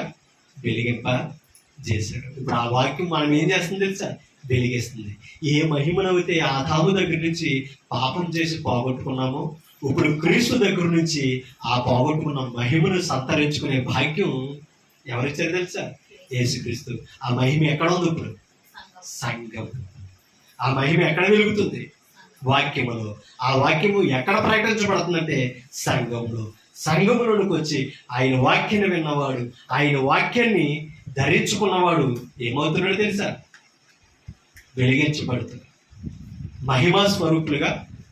వెలిగింప చేశాడు. ఇప్పుడు ఆ వాక్యం మనం ఏం చేస్తుంది తెలుసా? వెలిగిస్తుంది. ఏ మహిమనైతే ఆదాము దగ్గర నుంచి పాపం చేసి పోగొట్టుకున్నామో, ఇప్పుడు క్రీస్తు దగ్గర నుంచి ఆ పోగొట్టుకున్న మహిమను సంతరించుకునే భాగ్యం ఎవరిచ్చారు తెలుసా? యేసుక్రీస్తు. ఆ మహిమ ఎక్కడ ఉంది? ఇప్పుడు సంఘం. ఆ మహిమ ఎక్కడ వెలుగుతుంది? వాక్యములో. ఆ వాక్యము ఎక్కడ ప్రకటించబడుతుందంటే సంఘంలో. సంఘములోనికి వచ్చి ఆయన వాక్యాన్ని విన్నవాడు, ఆయన వాక్యాన్ని ధరించుకున్నవాడు ఏమవుతున్నాడు తెలుసా? వెలిగించబడుతుంది. మహిమా స్వరూపులుగా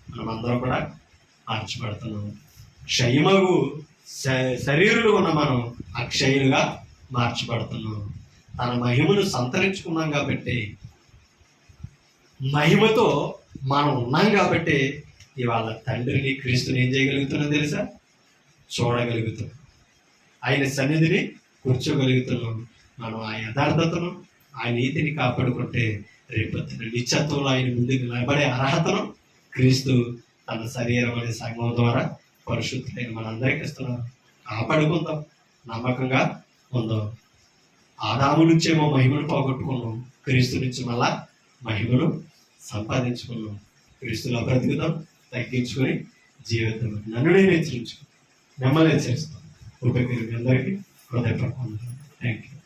మనమందరం కూడా మార్చబడుతున్నాము. క్షయమగు శరీరులు ఉన్న మనం అక్షయులుగా మార్చబడుతున్నాం. తన మహిమను సంతరించుకున్నాం కాబట్టి, మహిమతో మనం ఉన్నాం కాబట్టి ఇవాళ తండ్రిని క్రీస్తుని ఏం చేయగలుగుతున్నాం తెలుసా? చూడగలుగుతాం. ఆయన సన్నిధిని కూర్చోగలుగుతున్నాం. మనం ఆ యథార్థతను, ఆ నీతిని కాపాడుకుంటే రేపొద్దున నిత్యత్వంలో ఆయన ముందుకు నిలబడే అర్హతను క్రీస్తు తన శరీరం అనే సంఘం ద్వారా పరిశుద్ధులైన మనందరికీ ఇస్తున్నాం. కాపాడుకుందాం, నమ్మకంగా ఉందాం. ఆదాము నుంచేమో మహిమను పోగొట్టుకున్నాం, క్రీస్తు నుంచి మళ్ళా మహిమను సంపాదించుకున్నాం. క్రీస్తులో బ్రతుకుదాం, తగ్గించుకొని జీవితం. నన్ను నేను హెచ్చరించుకుని మిమ్మల్ని హెచ్చరిస్తాం. మీ అందరికీ హృదయపూర్వకంగా థ్యాంక్ యూ.